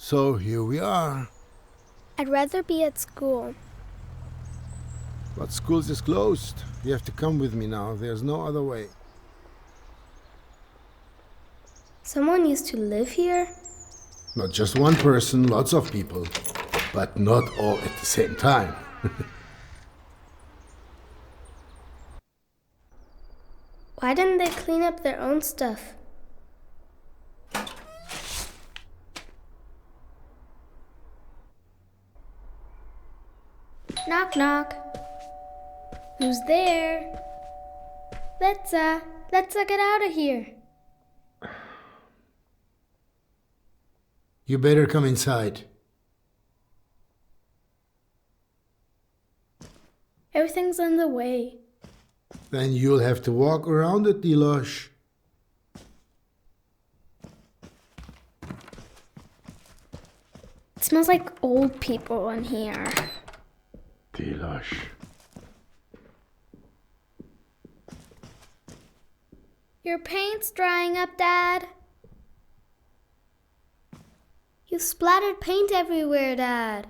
So here we are. I'd rather be at school. But schools is closed. You have to come with me now. There's no other way. Someone used to live here? Not just one person, lots of people. But not all at the same time. Why didn't they clean up their own stuff? Knock, knock. Who's there? Let's get out of here. You better come inside. Everything's in the way. Then you'll have to walk around it, Dilara. It smells like old people in here. Dilara. Your paint's drying up, Dad. You splattered paint everywhere, Dad.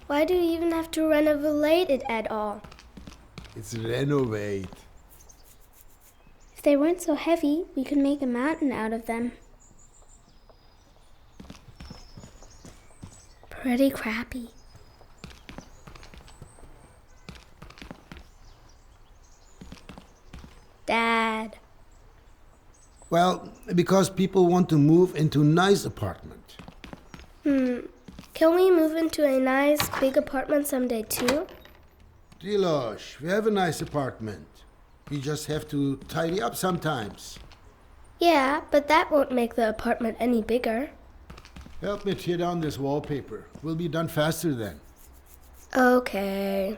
Why do you even have to renovate it at all? It's renovate. If they weren't so heavy, we could make a mountain out of them. Pretty crappy. Dad. Well, because people want to move into a nice apartment. Can we move into a nice big apartment someday too? Dilara, we have a nice apartment. You just have to tidy up sometimes. Yeah, but that won't make the apartment any bigger. Help me tear down this wallpaper. We'll be done faster then. Okay.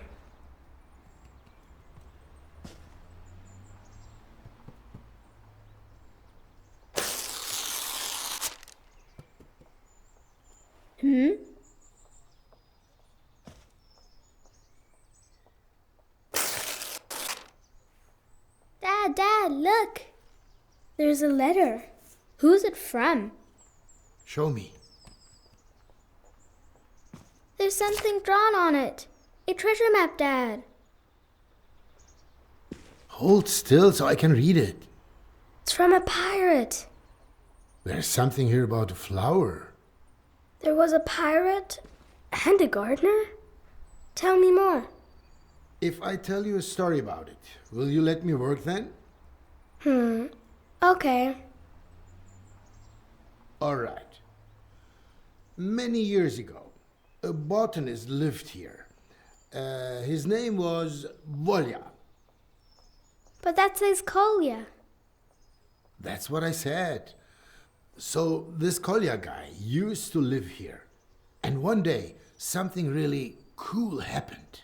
Dad, look! There's a letter. Who's it from? Show me. There's something drawn on it. A treasure map, Dad. Hold still so I can read it. It's from a pirate. There's something here about a flower. There was a pirate and a gardener? Tell me more. If I tell you a story about it, will you let me work then? Okay. All right. Many years ago, a botanist lived here. His name was Volya. But that says Kolya. That's what I said. So this Kolya guy used to live here. And one day, something really cool happened.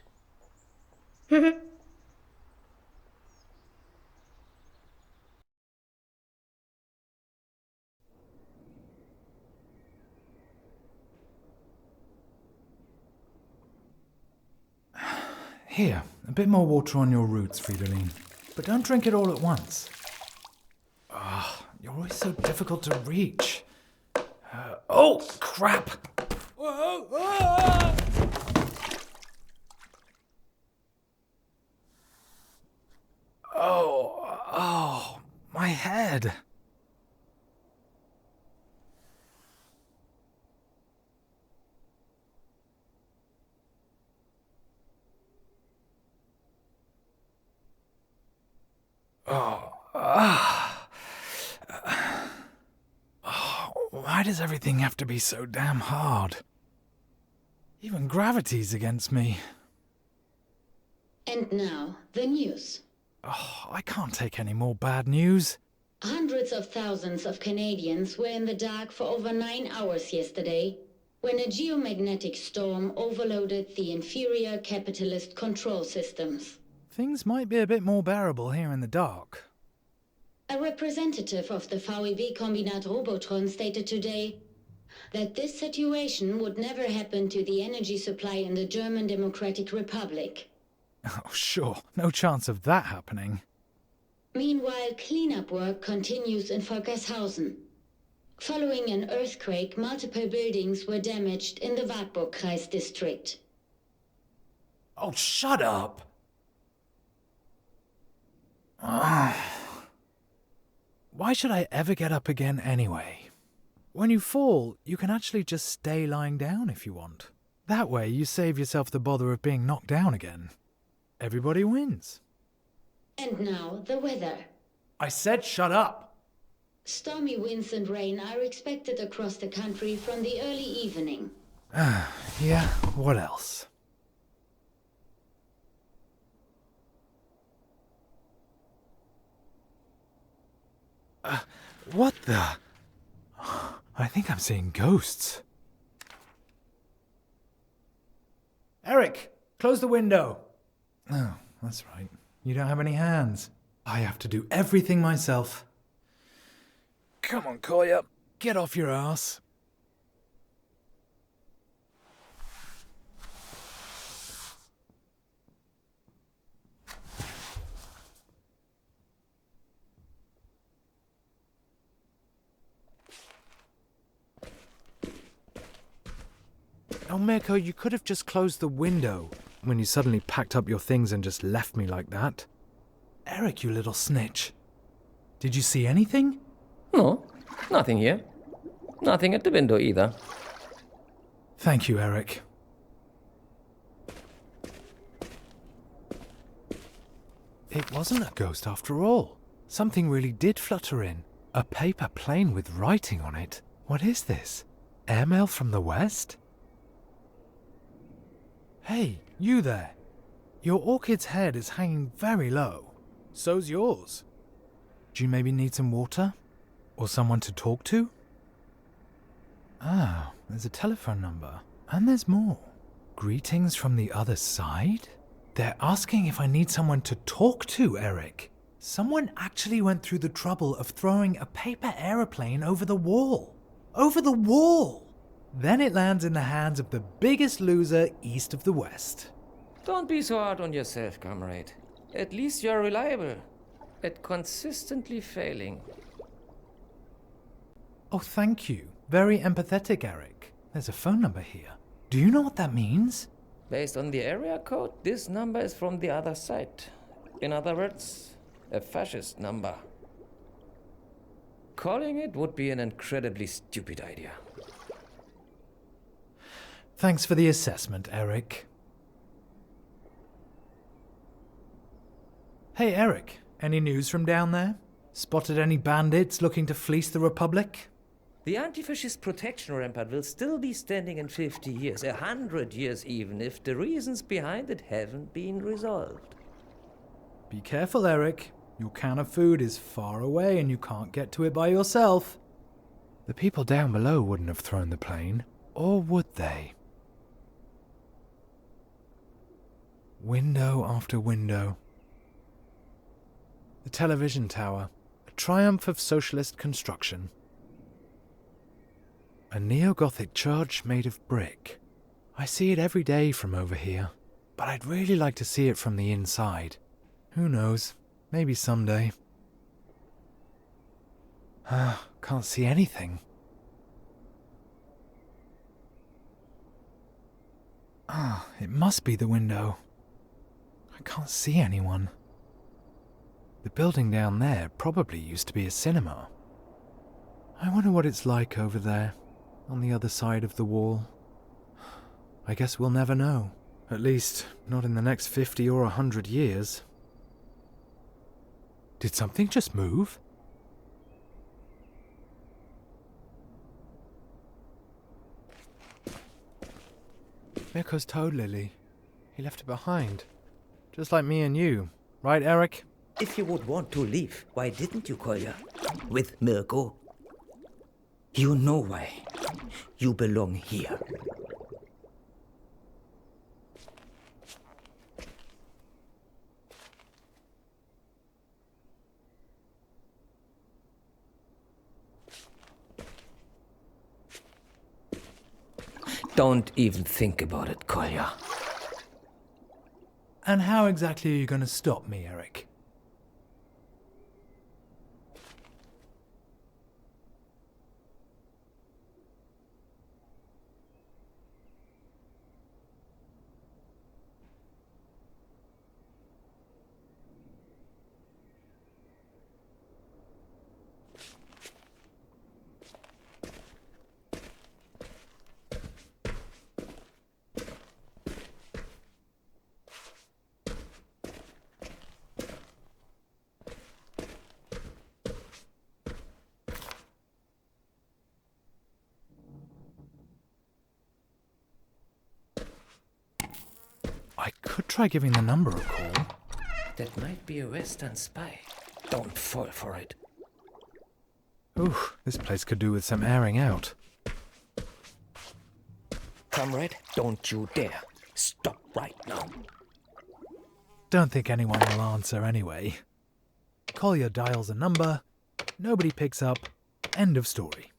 Here, a bit more water on your roots, Fridolin. But don't drink it all at once. You're always so difficult to reach. Oh, crap! Oh, my head. Why does everything have to be so damn hard? Even gravity's against me. And now, the news. I can't take any more bad news. Hundreds of thousands of Canadians were in the dark for over 9 hours yesterday when a geomagnetic storm overloaded the inferior capitalist control systems. Things might be a bit more bearable here in the dark. A representative of the VEB Kombinat Robotron stated today that this situation would never happen to the energy supply in the German Democratic Republic. Oh, sure. No chance of that happening. Meanwhile, cleanup work continues in Volkershausen. Following an earthquake, multiple buildings were damaged in the Wartburgkreis district. Oh, shut up! Why should I ever get up again anyway? When you fall, you can actually just stay lying down if you want. That way, you save yourself the bother of being knocked down again. Everybody wins. And now, the weather. I said shut up! Stormy winds and rain are expected across the country from the early evening. Yeah, what else? What the? I think I'm seeing ghosts. Eric, close the window. Oh, that's right. You don't have any hands. I have to do everything myself. Come on, Kolya. Get off your ass. Oh, Mirko, you could have just closed the window when you suddenly packed up your things and just left me like that. Eric, you little snitch. Did you see anything? No, nothing here. Nothing at the window either. Thank you, Eric. It wasn't a ghost after all. Something really did flutter in. A paper plane with writing on it. What is this? Airmail from the West? Hey, you there. Your orchid's head is hanging very low. So's yours. Do you maybe need some water? Or someone to talk to? Ah, there's a telephone number. And there's more. Greetings from the other side? They're asking if I need someone to talk to, Eric. Someone actually went through the trouble of throwing a paper aeroplane over the wall. Over the wall! Then it lands in the hands of the biggest loser east of the West. Don't be so hard on yourself, comrade. At least you're reliable. At consistently failing. Oh, thank you. Very empathetic, Eric. There's a phone number here. Do you know what that means? Based on the area code, this number is from the other side. In other words, a fascist number. Calling it would be an incredibly stupid idea. Thanks for the assessment, Eric. Hey, Eric. Any news from down there? Spotted any bandits looking to fleece the Republic? The anti-fascist protection rampart will still be standing in 50 years, 100 years even, if the reasons behind it haven't been resolved. Be careful, Eric. Your can of food is far away and you can't get to it by yourself. The people down below wouldn't have thrown the plane, or would they? Window after window. The television tower, a triumph of socialist construction. A neo-Gothic church made of brick. I see it every day from over here, but I'd really like to see it from the inside. Who knows, maybe someday. Can't see anything. It must be the window. I can't see anyone. The building down there probably used to be a cinema. I wonder what it's like over there, on the other side of the wall. I guess we'll never know. At least, not in the next 50 or 100 years. Did something just move? Mirko's toad lily. He left it behind. Just like me and you. Right, Eric? If you would want to leave, why didn't you, Kolya? With Mirko? You know why. You belong here. Don't even think about it, Kolya. And how exactly are you going to stop me, Eric? try giving the number a call. That might be a Western spy. Don't fall for it. Ooh, this place could do with some airing out. Comrade, don't you dare. Stop right now. Don't think anyone will answer anyway. Collier dials a number, nobody picks up, end of story.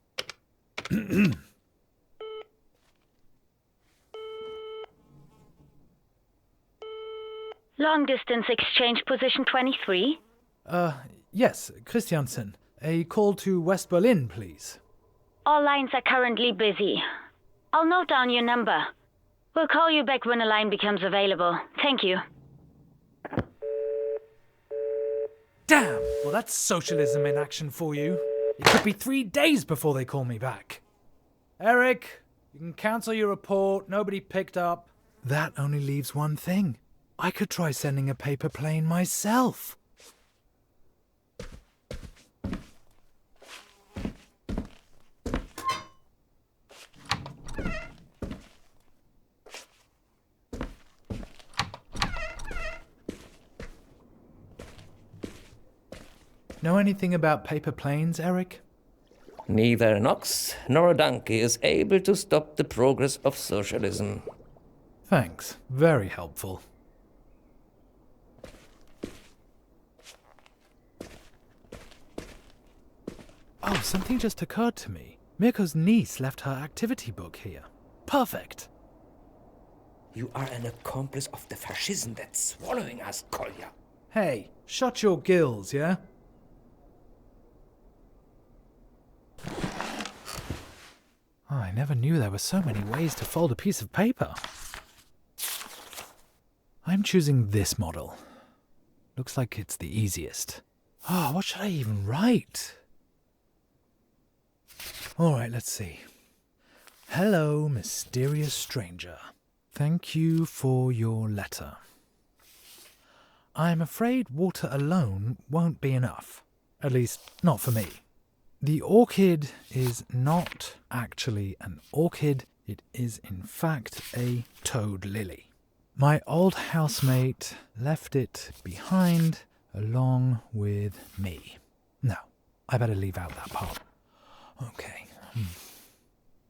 Long distance exchange position 23. Yes, Christiansen. A call to West Berlin, please. All lines are currently busy. I'll note down your number. We'll call you back when a line becomes available. Thank you. Damn! Well, that's socialism in action for you. It could be 3 days before they call me back. Eric, you can cancel your report. Nobody picked up. That only leaves one thing. I could try sending a paper plane myself. Know anything about paper planes, Eric? Neither an ox nor a donkey is able to stop the progress of socialism. Thanks. Very helpful. Oh, something just occurred to me. Mirko's niece left her activity book here. Perfect. You are an accomplice of the fascism that's swallowing us, Kolja. Hey, shut your gills, yeah? Oh, I never knew there were so many ways to fold a piece of paper. I'm choosing this model. Looks like it's the easiest. Oh, what should I even write? Alright, let's see. Hello, mysterious stranger. Thank you for your letter. I'm afraid water alone won't be enough. At least, not for me. The orchid is not actually an orchid. It is in fact a toad lily. My old housemate left it behind along with me. No, I better leave out that part. Okay.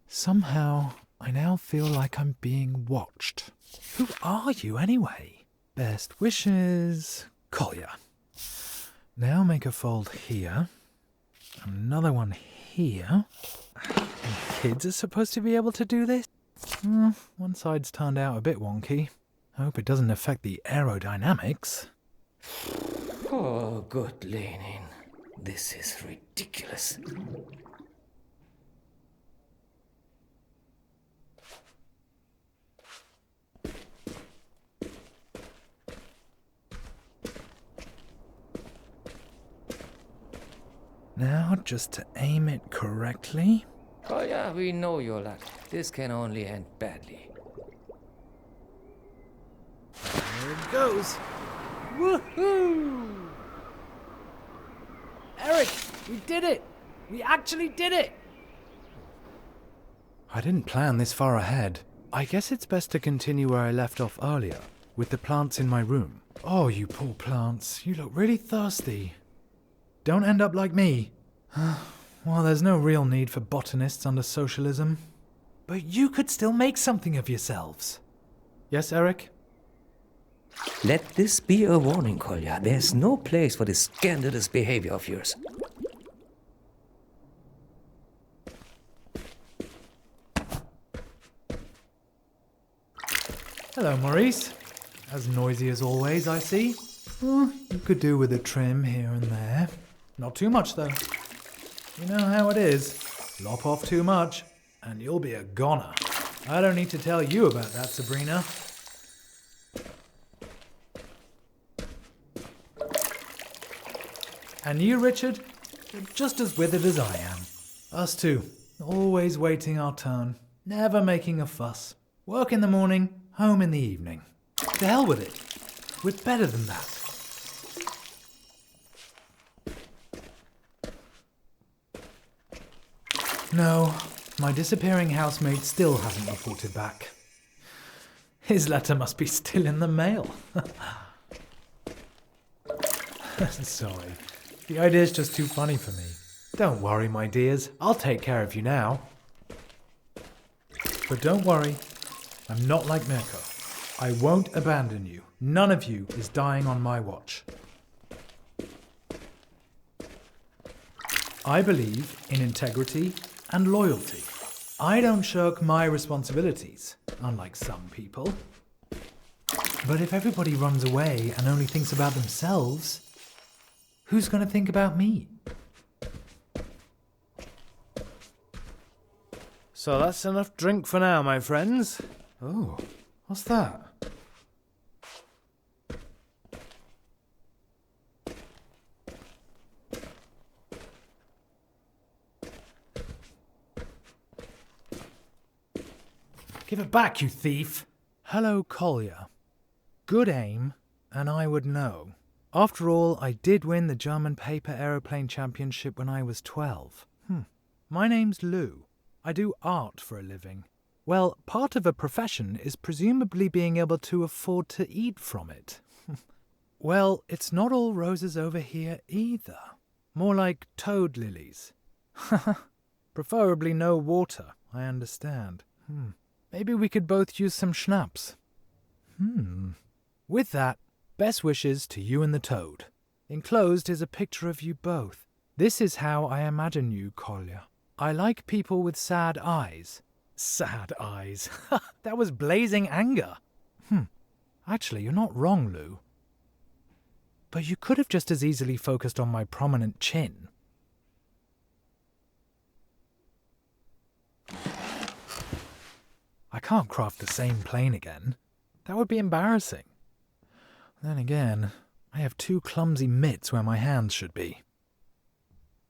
Somehow, I now feel like I'm being watched. Who are you anyway? Best wishes, Collier. Now make a fold here. Another one here. And kids are supposed to be able to do this? One side's turned out a bit wonky. I hope it doesn't affect the aerodynamics. Oh, good Lenin. This is ridiculous. Now, just to aim it correctly. Oh yeah, we know your luck. This can only end badly. There it goes. Woohoo! Eric, we did it! We actually did it! I didn't plan this far ahead. I guess it's best to continue where I left off earlier, with the plants in my room. Oh, you poor plants. You look really thirsty. Don't end up like me. Well, there's no real need for botanists under socialism. But you could still make something of yourselves. Yes, Eric? Let this be a warning, Kolja. There's no place for this scandalous behavior of yours. Hello, Maurice. As noisy as always, I see. You could do with a trim here and there. Not too much, though. You know how it is. Lop off too much, and you'll be a goner. I don't need to tell you about that, Sabrina. And you, Richard, you're just as withered as I am. Us two, always waiting our turn, never making a fuss. Work in the morning, home in the evening. To hell with it. We're better than that. No, my disappearing housemate still hasn't reported back. His letter must be still in the mail. Sorry. The idea's just too funny for me. Don't worry, my dears. I'll take care of you now. But don't worry. I'm not like Mirko. I won't abandon you. None of you is dying on my watch. I believe in integrity and loyalty. I don't shirk my responsibilities, unlike some people. But if everybody runs away and only thinks about themselves, who's going to think about me? So that's enough drink for now, my friends. Oh, what's that? Give it back, you thief! Hello, Collier. Good aim, and I would know. After all, I did win the German paper aeroplane championship when I was 12. My name's Lou. I do art for a living. Well, part of a profession is presumably being able to afford to eat from it. Well, it's not all roses over here either. More like toad lilies. Preferably no water, I understand. Maybe we could both use some schnapps. With that, best wishes to you and the toad. Enclosed is a picture of you both. This is how I imagine you, Collier. I like people with sad eyes. Sad eyes. That was blazing anger. Actually, you're not wrong, Lou. But you could have just as easily focused on my prominent chin. I can't craft the same plane again. That would be embarrassing. Then again, I have two clumsy mitts where my hands should be.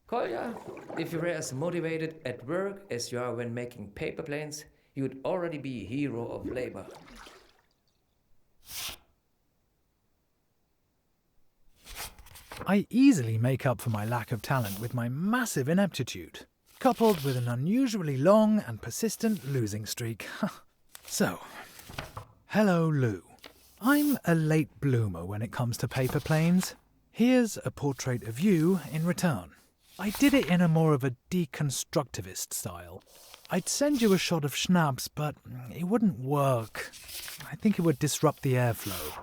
Kolja, if you were as motivated at work as you are when making paper planes, you would already be a hero of labor. I easily make up for my lack of talent with my massive ineptitude, coupled with an unusually long and persistent losing streak. So, hello, Lou. I'm a late bloomer when it comes to paper planes. Here's a portrait of you in return. I did it in a more of a deconstructivist style. I'd send you a shot of schnapps, but it wouldn't work. I think it would disrupt the airflow.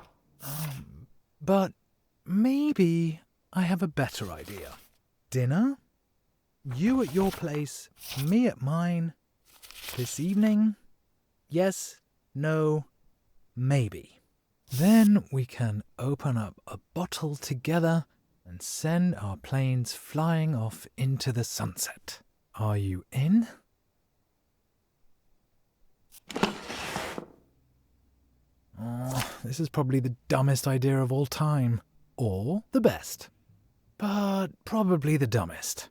But maybe I have a better idea. Dinner? You at your place, me at mine. This evening? Yes, no, maybe. Then we can open up a bottle together and send our planes flying off into the sunset. Are you in? Oh, this is probably the dumbest idea of all time. Or the best. But probably the dumbest.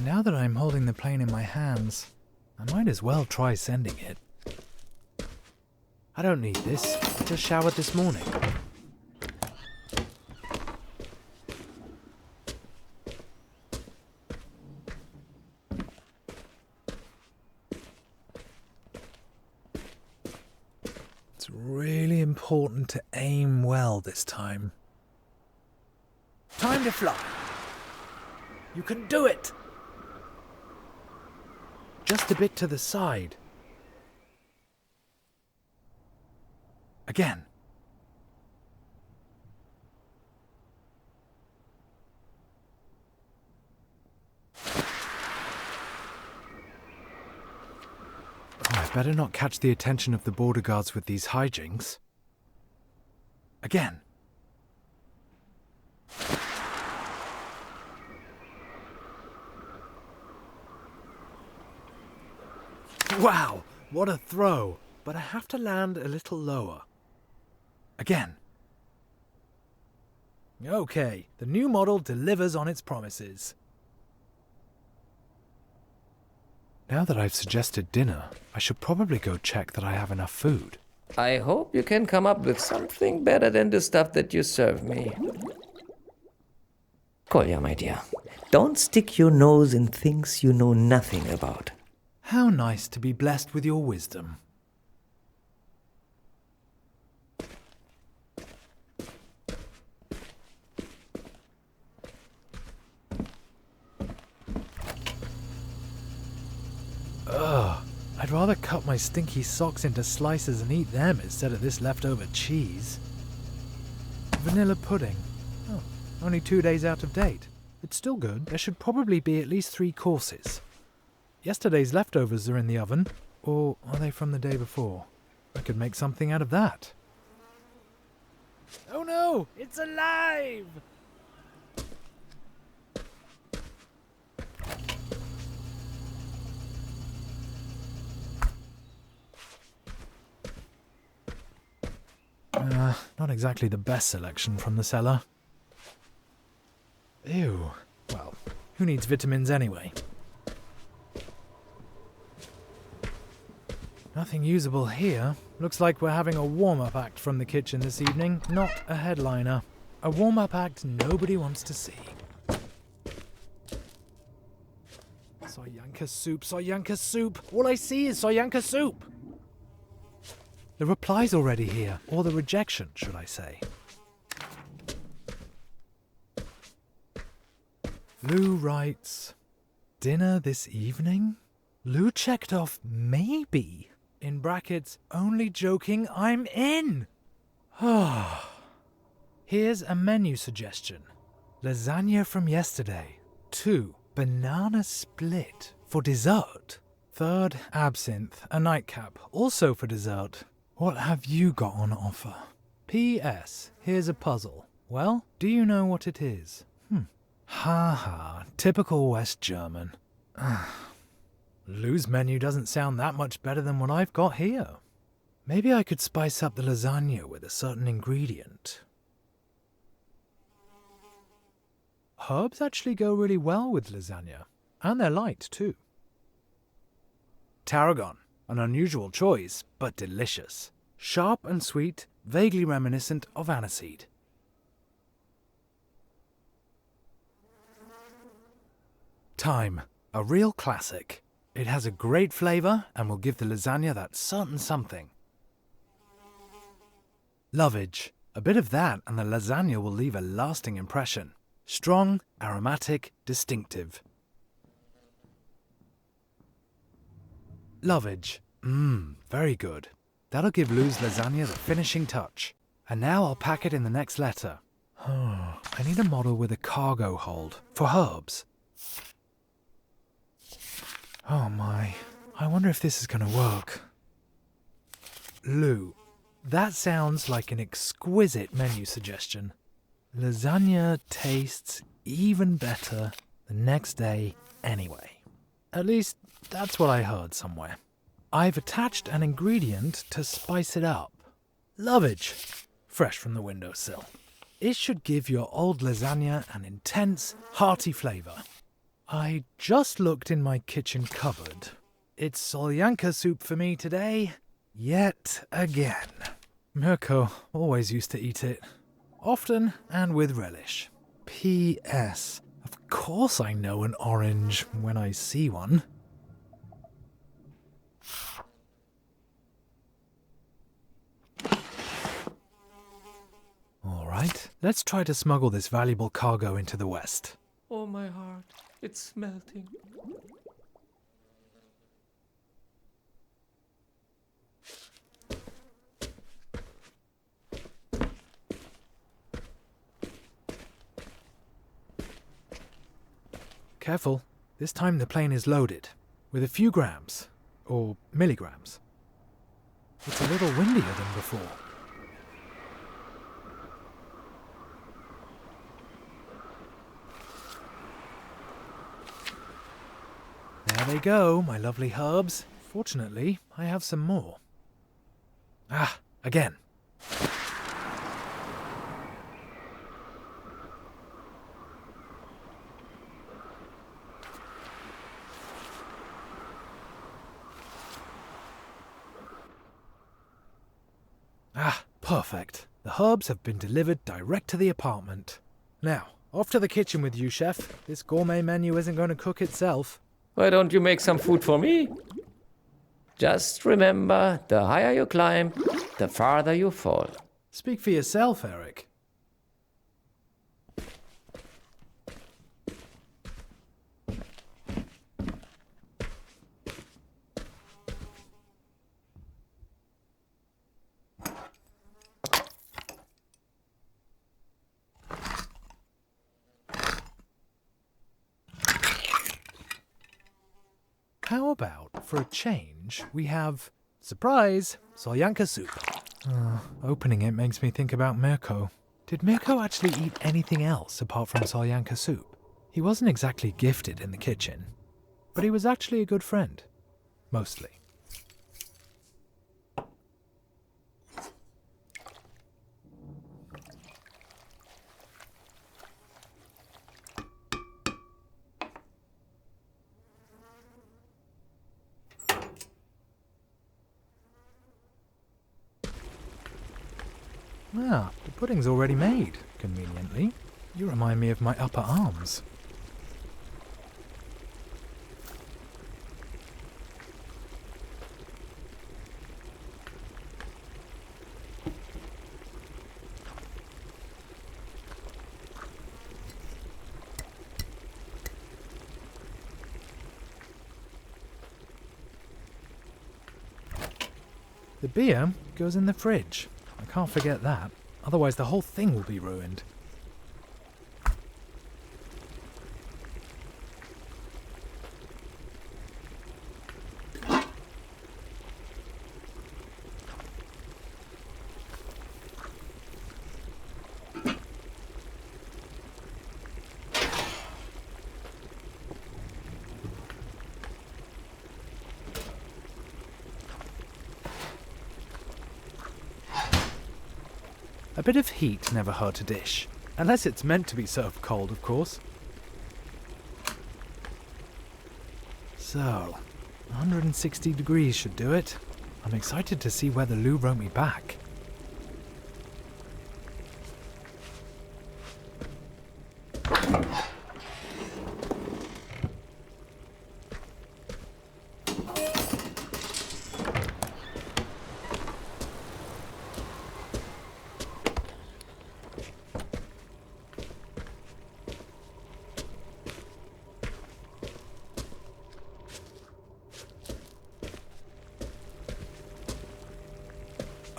Now that I'm holding the plane in my hands, I might as well try sending it. I don't need this. I just showered this morning. It's really important to aim well this time. Time to fly. You can do it! Just a bit to the side. Again. Oh, I better not catch the attention of the border guards with these hijinks. Again. Wow, what a throw! But I have to land a little lower. Again. Okay, the new model delivers on its promises. Now that I've suggested dinner, I should probably go check that I have enough food. I hope you can come up with something better than the stuff that you serve me. Kolya, my dear, don't stick your nose in things you know nothing about. How nice to be blessed with your wisdom. Ugh, I'd rather cut my stinky socks into slices and eat them instead of this leftover cheese. Vanilla pudding. Oh, only 2 days out of date. It's still good. There should probably be at least 3 courses. Yesterday's leftovers are in the oven, or are they from the day before? I could make something out of that. Oh no! It's alive! Not exactly the best selection from the cellar. Ew. Well, who needs vitamins anyway? Nothing usable here. Looks like we're having a warm-up act from the kitchen this evening, not a headliner. A warm-up act nobody wants to see. Soyanka soup, Soyanka soup! All I see is Soyanka soup! The reply's already here, or the rejection, should I say. Lou writes, dinner this evening? Lou checked off maybe. In brackets, only joking, I'm in. Here's a menu suggestion. Lasagna from yesterday. 2, banana split for dessert. 3rd, absinthe, a nightcap, also for dessert. What have you got on offer? P.S. Here's a puzzle. Well, do you know what it is? Ha ha, typical West German. Lou's menu doesn't sound that much better than what I've got here. Maybe I could spice up the lasagna with a certain ingredient. Herbs actually go really well with lasagna, and they're light too. Tarragon, an unusual choice, but delicious. Sharp and sweet, vaguely reminiscent of aniseed. Thyme, a real classic. It has a great flavour and will give the lasagna that certain something. Lovage, a bit of that and the lasagna will leave a lasting impression. Strong, aromatic, distinctive. Lovage, very good. That'll give Lou's lasagna the finishing touch. And now I'll pack it in the next letter. I need a model with a cargo hold for herbs. Oh my, I wonder if this is going to work. Lou, that sounds like an exquisite menu suggestion. Lasagna tastes even better the next day anyway. At least, that's what I heard somewhere. I've attached an ingredient to spice it up. Lovage, fresh from the windowsill. It should give your old lasagna an intense, hearty flavour. I just looked in my kitchen cupboard. It's solyanka soup for me today, yet again. Mirko always used to eat it, often and with relish. P.S. Of course I know an orange when I see one. All right, let's try to smuggle this valuable cargo into the West. Oh, my heart. It's melting. Careful, this time the plane is loaded, with a few grams, or milligrams. It's a little windier than before. There they go, my lovely herbs. Fortunately, I have some more. Again. Perfect. The herbs have been delivered direct to the apartment. Now, off to the kitchen with you, chef. This gourmet menu isn't going to cook itself. Why don't you make some food for me? Just remember, the higher you climb, the farther you fall. Speak for yourself, Eric. How about, for a change, we have, surprise, solyanka soup. Opening it makes me think about Mirko. Did Mirko actually eat anything else apart from solyanka soup? He wasn't exactly gifted in the kitchen, but he was actually a good friend. Mostly. Ah, the pudding's already made, conveniently. You remind me of my upper arms. The beer goes in the fridge. I can't forget that, otherwise the whole thing will be ruined. A bit of heat never hurt a dish. Unless it's meant to be served cold, of course. So, 160 degrees should do it. I'm excited to see where the loo wrote me back.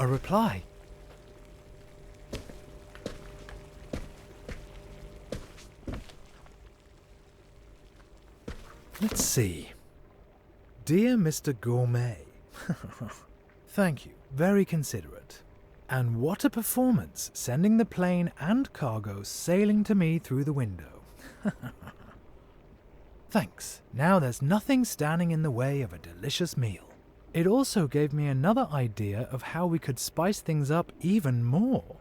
A reply. Let's see. Dear Mr. Gourmet. Thank you, very considerate. And what a performance, sending the plane and cargo sailing to me through the window. Thanks. Now there's nothing standing in the way of a delicious meal. It also gave me another idea of how we could spice things up even more.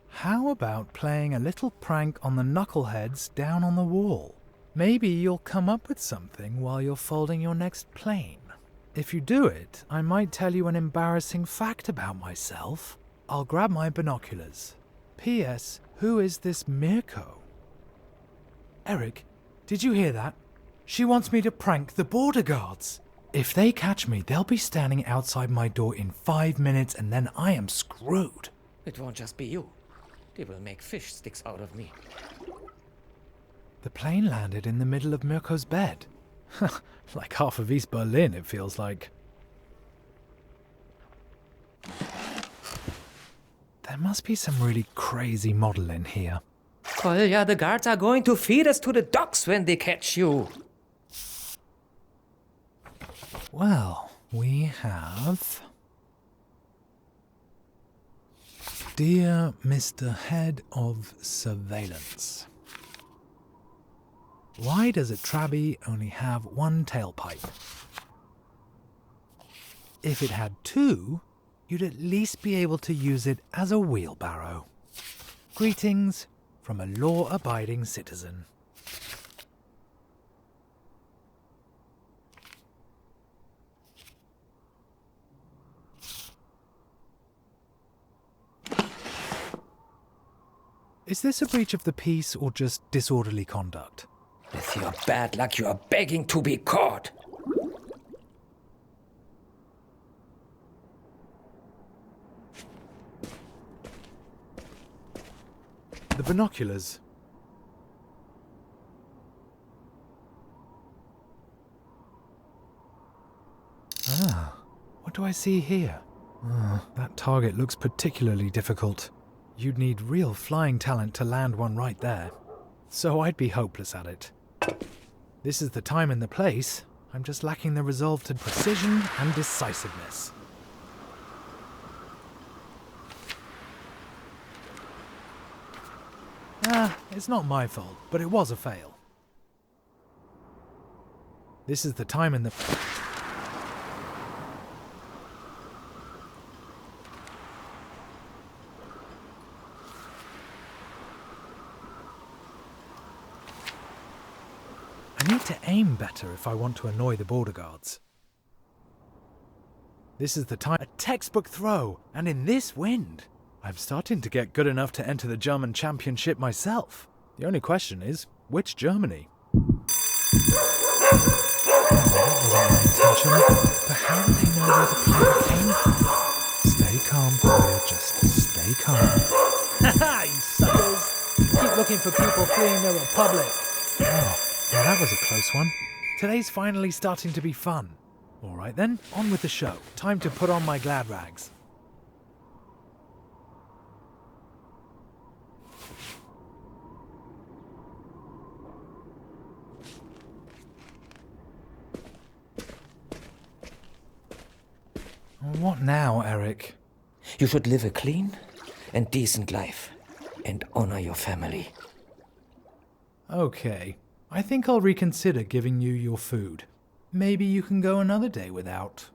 How about playing a little prank on the knuckleheads down on the wall? Maybe you'll come up with something while you're folding your next plane. If you do it, I might tell you an embarrassing fact about myself. I'll grab my binoculars. P.S. Who is this Mirko? Eric, did you hear that? She wants me to prank the border guards. If they catch me, they'll be standing outside my door in 5 minutes and then I am screwed. It won't just be you. They will make fish sticks out of me. The plane landed in the middle of Mirko's bed. Like half of East Berlin, it feels like. There must be some really crazy model in here. Kolja, the guards are going to feed us to the dogs when they catch you. Well, we have... Dear Mr. Head of Surveillance. Why does a Trabi only have one tailpipe? If it had two, you'd at least be able to use it as a wheelbarrow. Greetings from a law-abiding citizen. Is this a breach of the peace or just disorderly conduct? With your bad luck, you are begging to be caught. The binoculars. Ah, what do I see here? That target looks particularly difficult. You'd need real flying talent to land one right there. So I'd be hopeless at it. This is the time and the place. I'm just lacking the resolve to precision and decisiveness. It's not my fault, but it was a fail. This is the time and the... I need to aim better if I want to annoy the border guards. This is the time... A textbook throw, and in this wind. I'm starting to get good enough to enter the German championship myself. The only question is, which Germany? That wasn't my intention, but how do they know where the player came from? Stay calm, player, just stay calm. Haha, you suckers! Keep looking for people fleeing the Republic. Oh, yeah, that was a close one. Today's finally starting to be fun. Alright then, on with the show. Time to put on my glad rags. What now, Eric? You should live a clean and decent life and honor your family. Okay, I think I'll reconsider giving you your food. Maybe you can go another day without.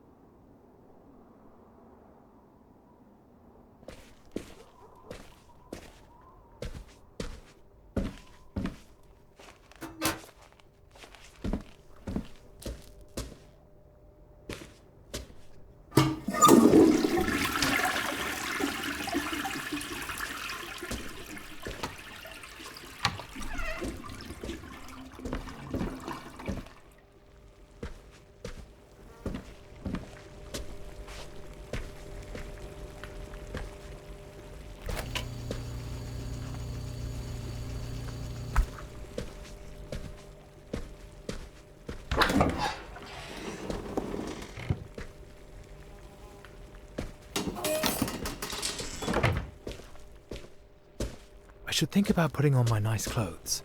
I should think about putting on my nice clothes.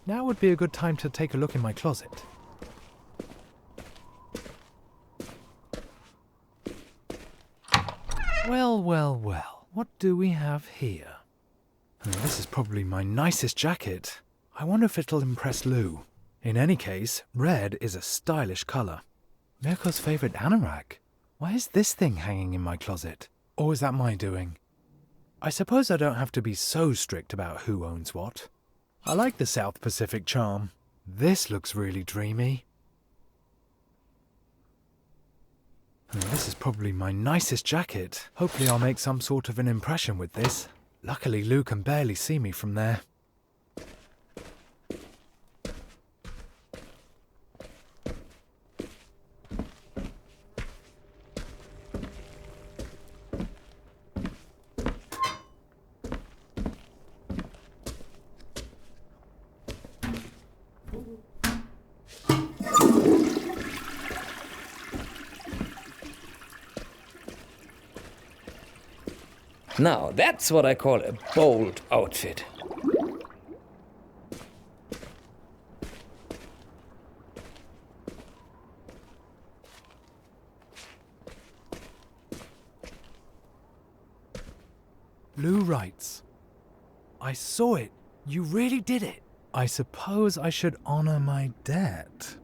Now would be a good time to take a look in my closet. Well, what do we have here? This is probably my nicest jacket. I wonder if it'll impress Lou. In any case, red is a stylish colour. Mirko's favourite anorak. Why is this thing hanging in my closet? Or is that my doing? I suppose I don't have to be so strict about who owns what. I like the South Pacific charm. This looks really dreamy. This is probably my nicest jacket. Hopefully I'll make some sort of an impression with this. Luckily Lou can barely see me from there. Now, that's what I call a bold outfit. Lou writes, I saw it. You really did it. I suppose I should honor my debt.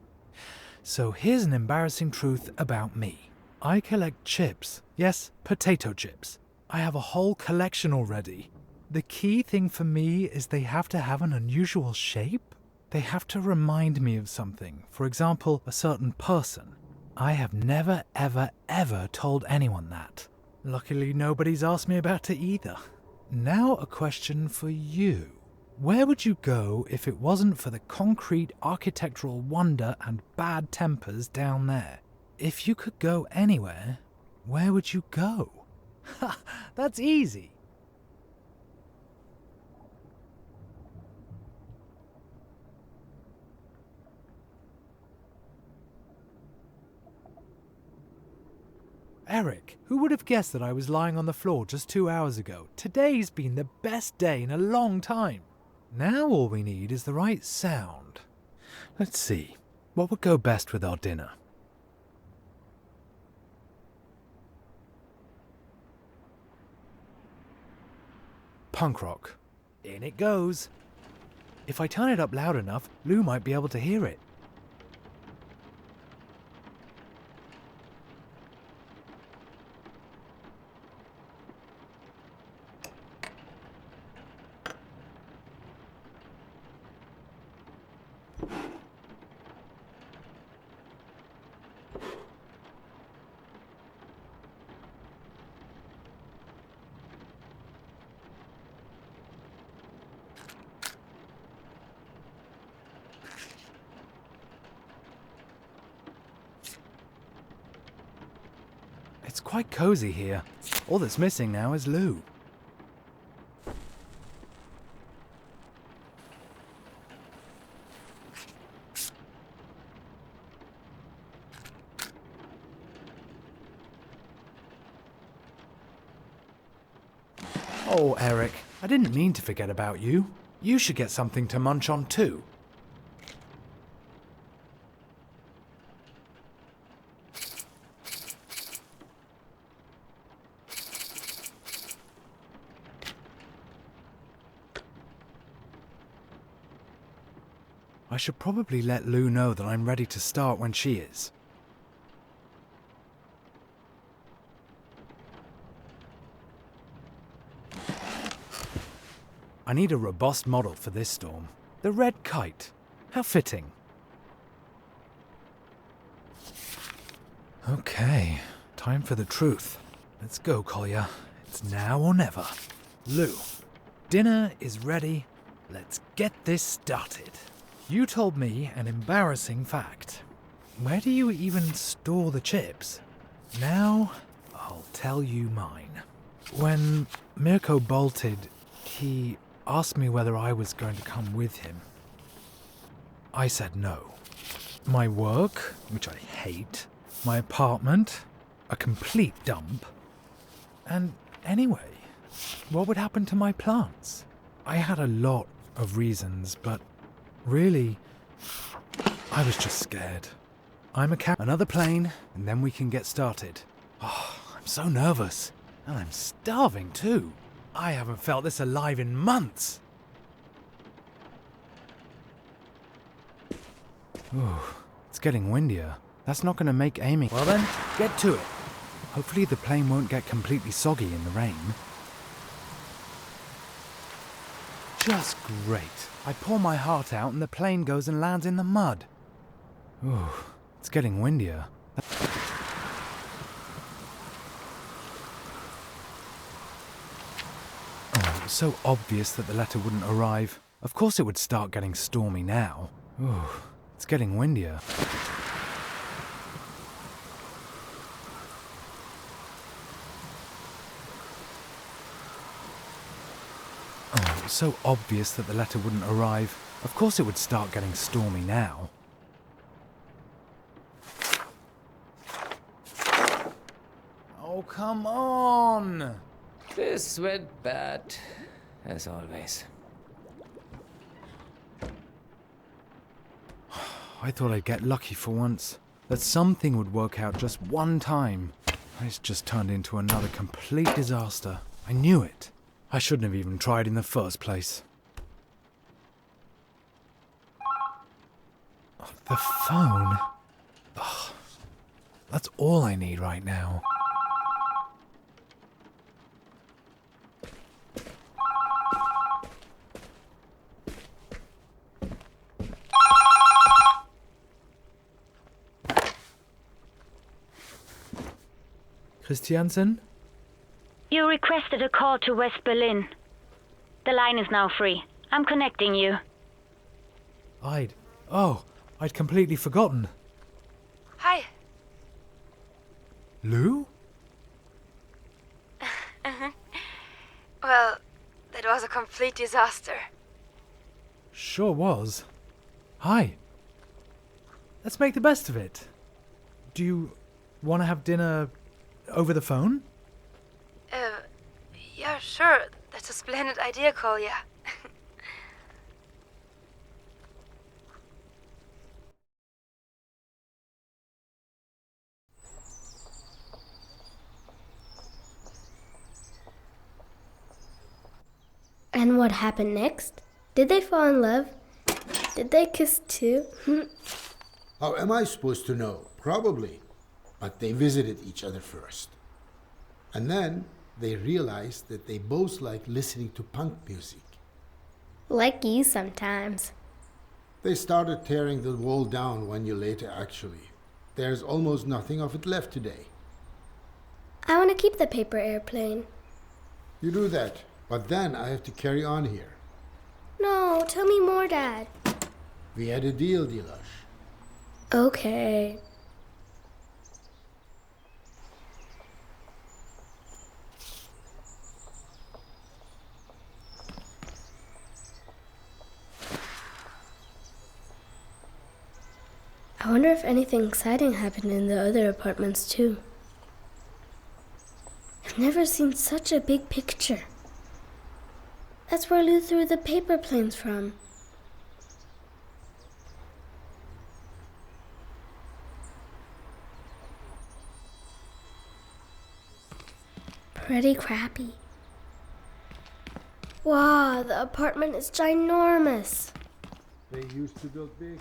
So here's an embarrassing truth about me. I collect chips. Yes, potato chips. I have a whole collection already. The key thing for me is they have to have an unusual shape. They have to remind me of something. For example, a certain person. I have never, ever told anyone that. Luckily, nobody's asked me about it either. Now a question for you. Where would you go if it wasn't for the concrete architectural wonder and bad tempers down there? If you could go anywhere, where would you go? Ha! That's easy. Eric, who would have guessed that I was lying on the floor just 2 hours ago? Today's been the best day in a long time. Now all we need is the right sound. Let's see, what would go best with our dinner? Punk rock. In it goes. If I turn it up loud enough, Lou might be able to hear it. It's quite cozy here. All that's missing now is Lou. Oh, Eric, I didn't mean to forget about you. You should get something to munch on too. I should probably let Lou know that I'm ready to start when she is. I need a robust model for this storm. The red kite. How fitting. Okay, time for the truth. Let's go, Collier. It's now or never. Lou, dinner is ready. Let's get this started. You told me an embarrassing fact. Where do you even store the chips? Now, I'll tell you mine. When Mirko bolted, he asked me whether I was going to come with him. I said no. My work, which I hate, my apartment, a complete dump. And anyway, what would happen to my plants? I had a lot of reasons, but really, I was just scared. I'm a another plane, and then we can get started. Oh, I'm so nervous. And I'm starving too. I haven't felt this alive in months. Ooh, it's getting windier. That's not going to make aiming. Well then, get to it. Hopefully the plane won't get completely soggy in the rain. Just great. I pour my heart out and the plane goes and lands in the mud. Ooh, it's getting windier. Oh, it was so obvious that the letter wouldn't arrive. Of course it would start getting stormy now. Ooh, it's getting windier. So obvious that the letter wouldn't arrive. Of course it would start getting stormy now. Oh, come on! This went bad, as always. I thought I'd get lucky for once. That something would work out just one time. It's just turned into another complete disaster. I knew it. I shouldn't have even tried in the first place. The phone? Ugh, that's all I need right now. Christiansen? You requested a call to West Berlin. The line is now free. I'm connecting you. I'd completely forgotten. Hi. Lou? Well, that was a complete disaster. Sure was. Hi. Let's make the best of it. Do you want to have dinner over the phone? Yeah, sure. That's a splendid idea, Kolya. And what happened next? Did they fall in love? Did they kiss too? How am I supposed to know? Probably. But they visited each other first. And then they realized that they both like listening to punk music. Like you sometimes. They started tearing the wall down 1 year later, actually. There's almost nothing of it left today. I want to keep the paper airplane. You do that, but then I have to carry on here. No, tell me more, Dad. We had a deal, Dilara. Okay. I wonder if anything exciting happened in the other apartments too. I've never seen such a big picture. That's where Lou threw the paper planes from. Pretty crappy. Wow, the apartment is ginormous. They used to build big.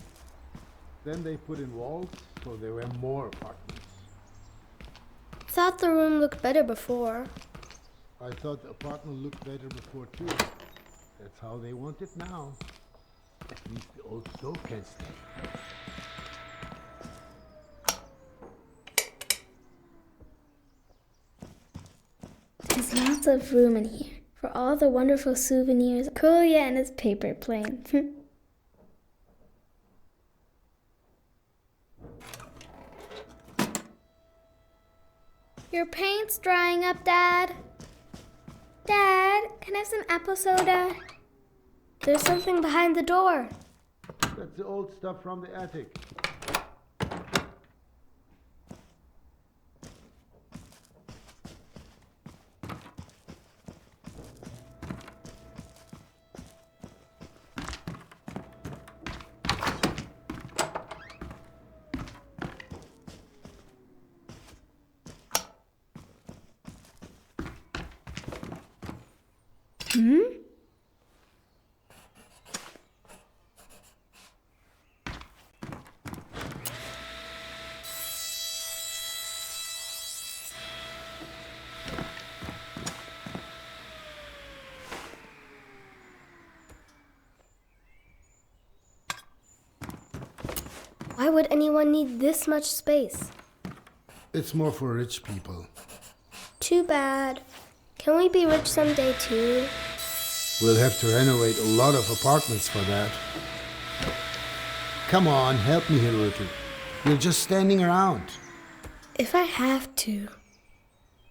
Then they put in walls, so there were more apartments. Thought the room looked better before. I thought the apartment looked better before too. That's how they want it now. At least the old stove can stay. There's lots of room in here for all the wonderful souvenirs, Kolya and his paper plane. Your paint's drying up, Dad. Dad, can I have some apple soda? There's something behind the door. That's the old stuff from the attic. Why would anyone need this much space? It's more for rich people. Too bad. Can we be rich someday too? We'll have to renovate a lot of apartments for that. Come on, help me here, little. You're just standing around. If I have to.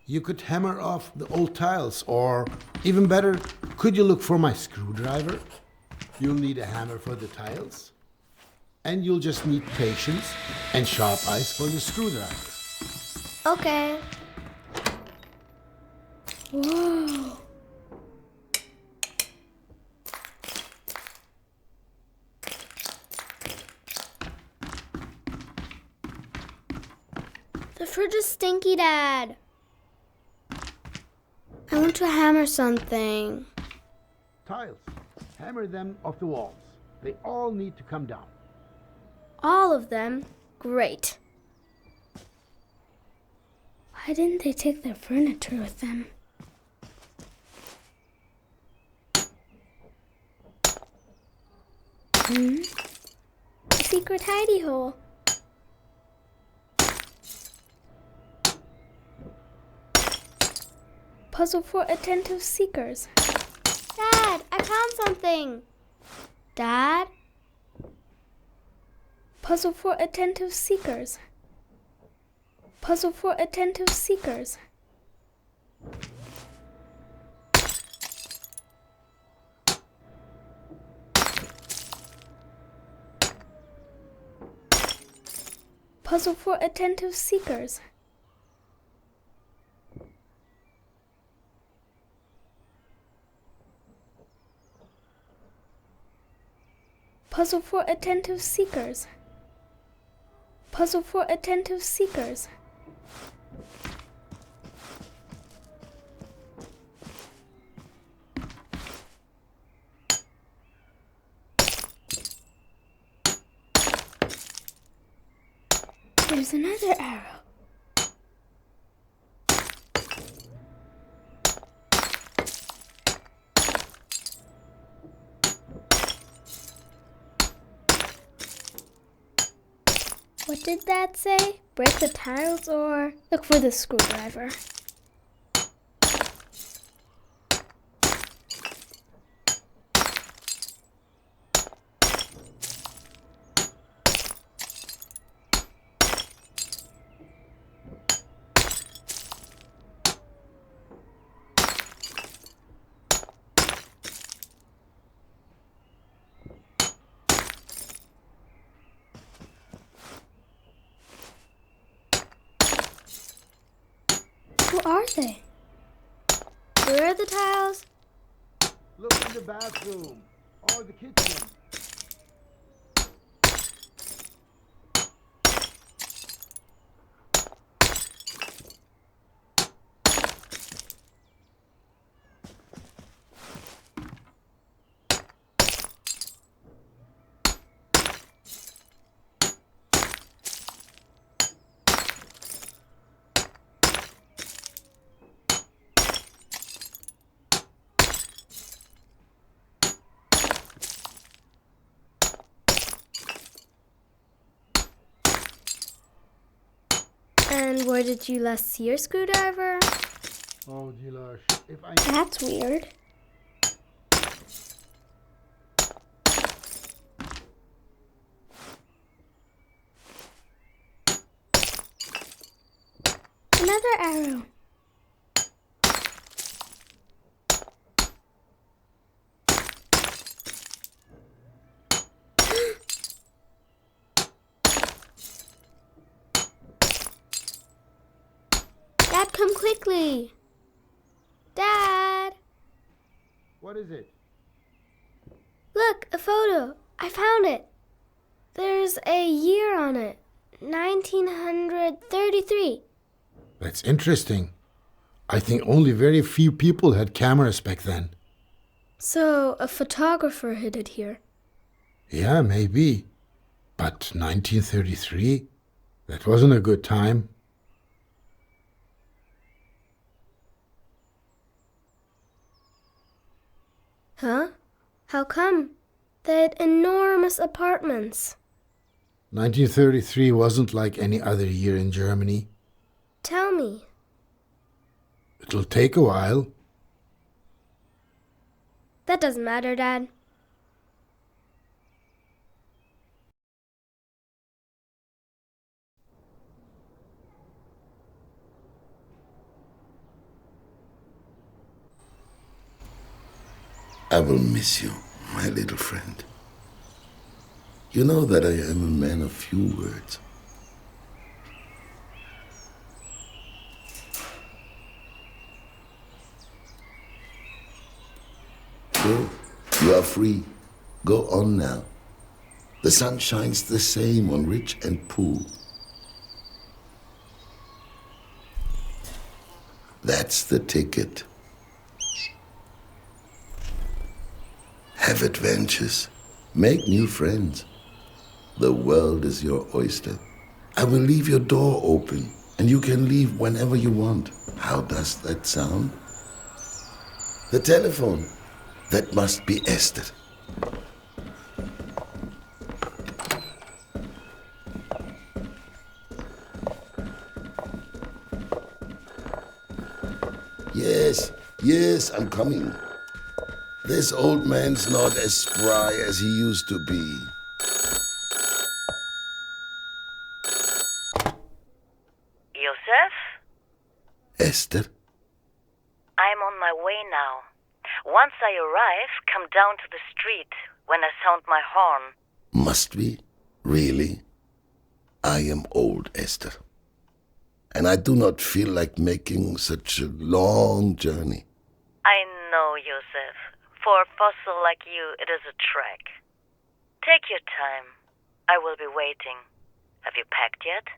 You could hammer off the old tiles, or even better, could you look for my screwdriver? You'll need a hammer for the tiles, and you'll just need patience and sharp eyes for the screwdriver. Okay. Whoa. The fridge is stinky, Dad. I want to hammer something. Tiles. Hammer them off the walls. They all need to come down. All of them? Great. Why didn't they take their furniture with them? A secret hidey hole. Puzzle for attentive seekers. Dad, I found something. Dad? Puzzle for attentive seekers. Puzzle for attentive seekers. Puzzle for attentive seekers. Puzzle for attentive seekers. Puzzle for attentive seekers. There's another arrow. What did that say? Break the tiles or look for the screwdriver? Who are they? Where are the tiles? Look in the bathroom or the kitchen. And where did you last see your screwdriver? Oh, Dilara, if I... That's weird. Another arrow. Dad, come quickly. Dad. What is it? Look, a photo. I found it. There's a year on it. 1933. That's interesting. I think only very few people had cameras back then. So, a photographer hid it here. Yeah, maybe. But 1933? That wasn't a good time. Huh? How come? They had enormous apartments. 1933 wasn't like any other year in Germany. Tell me. It'll take a while. That doesn't matter, Dad. I will miss you, my little friend. You know that I am a man of few words. Go, you are free. Go on now. The sun shines the same on rich and poor. That's the ticket. have adventures, make new friends. The world is your oyster. I will leave your door open, and you can leave whenever you want. How does that sound? The telephone. That must be Esther. Yes, I'm coming. This old man's not as spry as he used to be. Josef? Esther? I'm on my way now. Once I arrive, come down to the street when I sound my horn. Must we? Really? I am old, Esther. And I do not feel like making such a long journey. I know, Josef. For a fossil like you, it is a trek. Take your time. I will be waiting. Have you packed yet?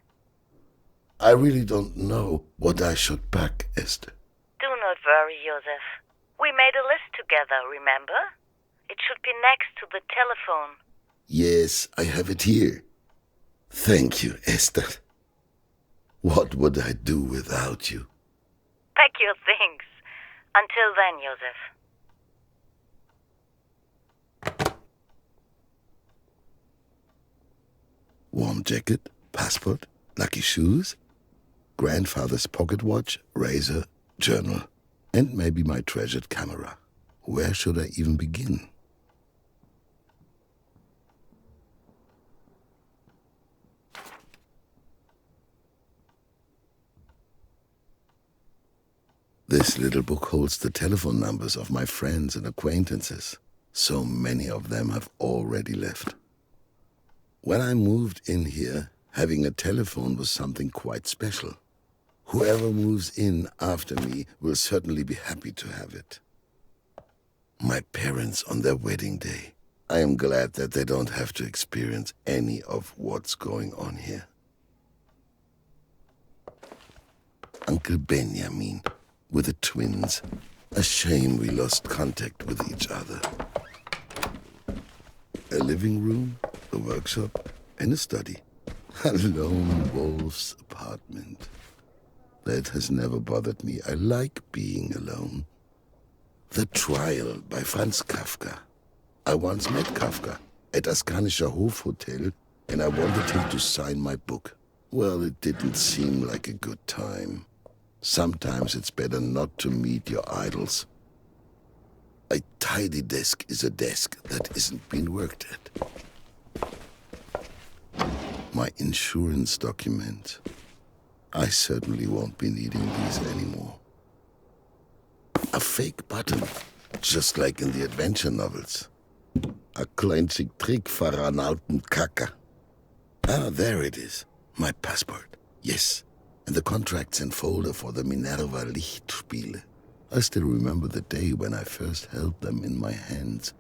I really don't know what I should pack, Esther. Do not worry, Josef. We made a list together, remember? It should be next to the telephone. Yes, I have it here. Thank you, Esther. What would I do without you? Pack your things. Until then, Josef. Warm jacket, passport, lucky shoes, grandfather's pocket watch, razor, journal, and maybe my treasured camera. Where should I even begin? This little book holds the telephone numbers of my friends and acquaintances. So many of them have already left. When I moved in here, having a telephone was something quite special. Whoever moves in after me will certainly be happy to have it. My parents on their wedding day. I am glad that they don't have to experience any of what's going on here. Uncle Benjamin with the twins. A shame we lost contact with each other. A living room, a workshop, and a study. A lone wolf's apartment. That has never bothered me. I like being alone. The Trial by Franz Kafka. I once met Kafka at Askanischer Hofhotel, and I wanted him to sign my book. Well, it didn't seem like a good time. Sometimes it's better not to meet your idols. A tidy desk is a desk that isn't being worked at. My insurance document. I certainly won't be needing these anymore. A fake button, just like in the adventure novels. A kleinzig Trick für einen alten Kacker. Ah, there it is. My passport. Yes. And the contracts and folder for the Minerva Lichtspiele. I still remember the day when I first held them in my hands.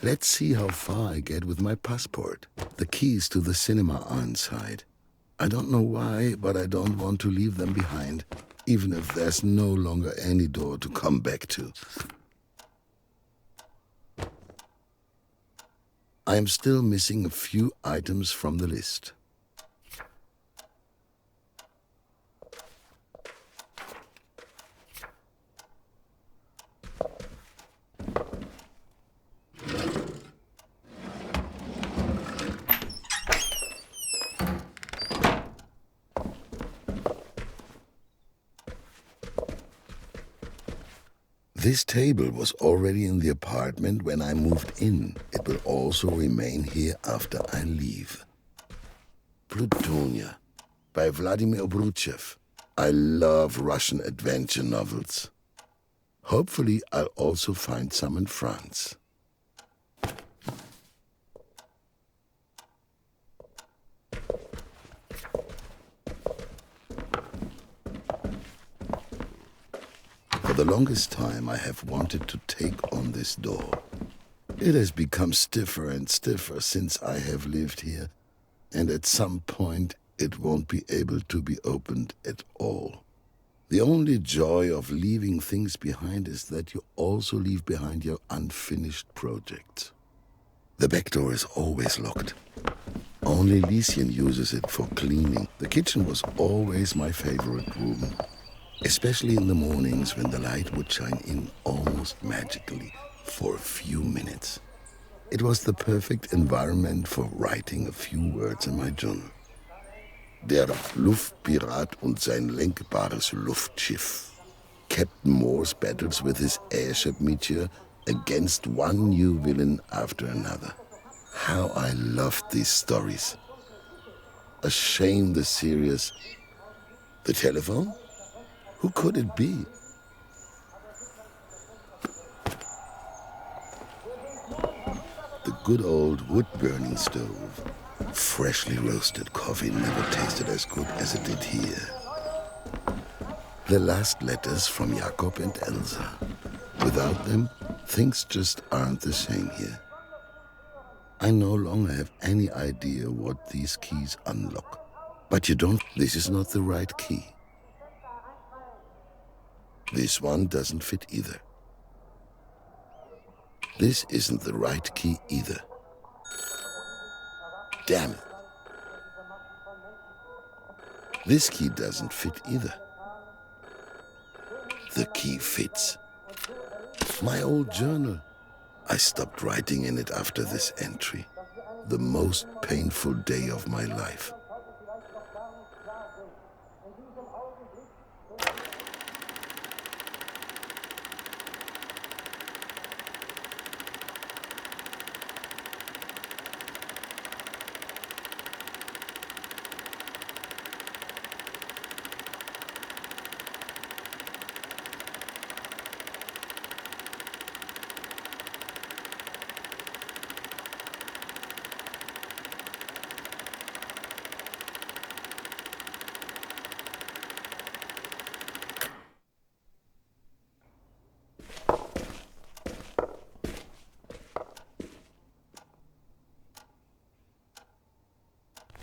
Let's see how far I get with my passport. The keys to the cinema are inside. I don't know why, but I don't want to leave them behind, even if there's no longer any door to come back to. I am still missing a few items from the list. This table was already in the apartment when I moved in. It will also remain here after I leave. Plutonia by Vladimir Obruchev. I love Russian adventure novels. Hopefully, I'll also find some in France. For the longest time, I have wanted to take on this door. It has become stiffer and stiffer since I have lived here, and at some point, it won't be able to be opened at all. The only joy of leaving things behind is that you also leave behind your unfinished projects. The back door is always locked. Only Lieschen uses it for cleaning. The kitchen was always my favorite room, especially in the mornings when the light would shine in almost magically for a few minutes. It was the perfect environment for writing a few words in my journal. Der Luftpirat und sein lenkbares Luftschiff. Captain Morse battles with his airship Meteor against one new villain after another. How I loved these stories. A shame the series. The telephone? Who could it be? The good old wood-burning stove. Freshly roasted coffee never tasted as good as it did here. The last letters from Jakob and Elsa. Without them, things just aren't the same here. I no longer have any idea what these keys unlock. But you don't, this is not the right key. This one doesn't fit either. This isn't the right key either. Damn it. This key doesn't fit either. The key fits. My old journal. I stopped writing in it after this entry. The most painful day of my life.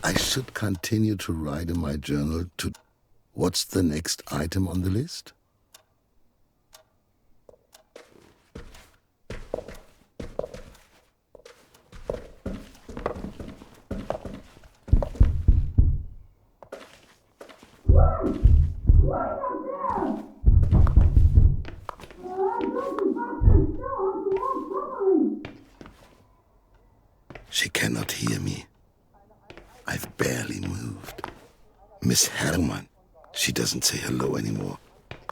I should continue to write in my journal to... What's the next item on the list? She cannot hear me. I've barely moved. Miss Hermann, she doesn't say hello anymore,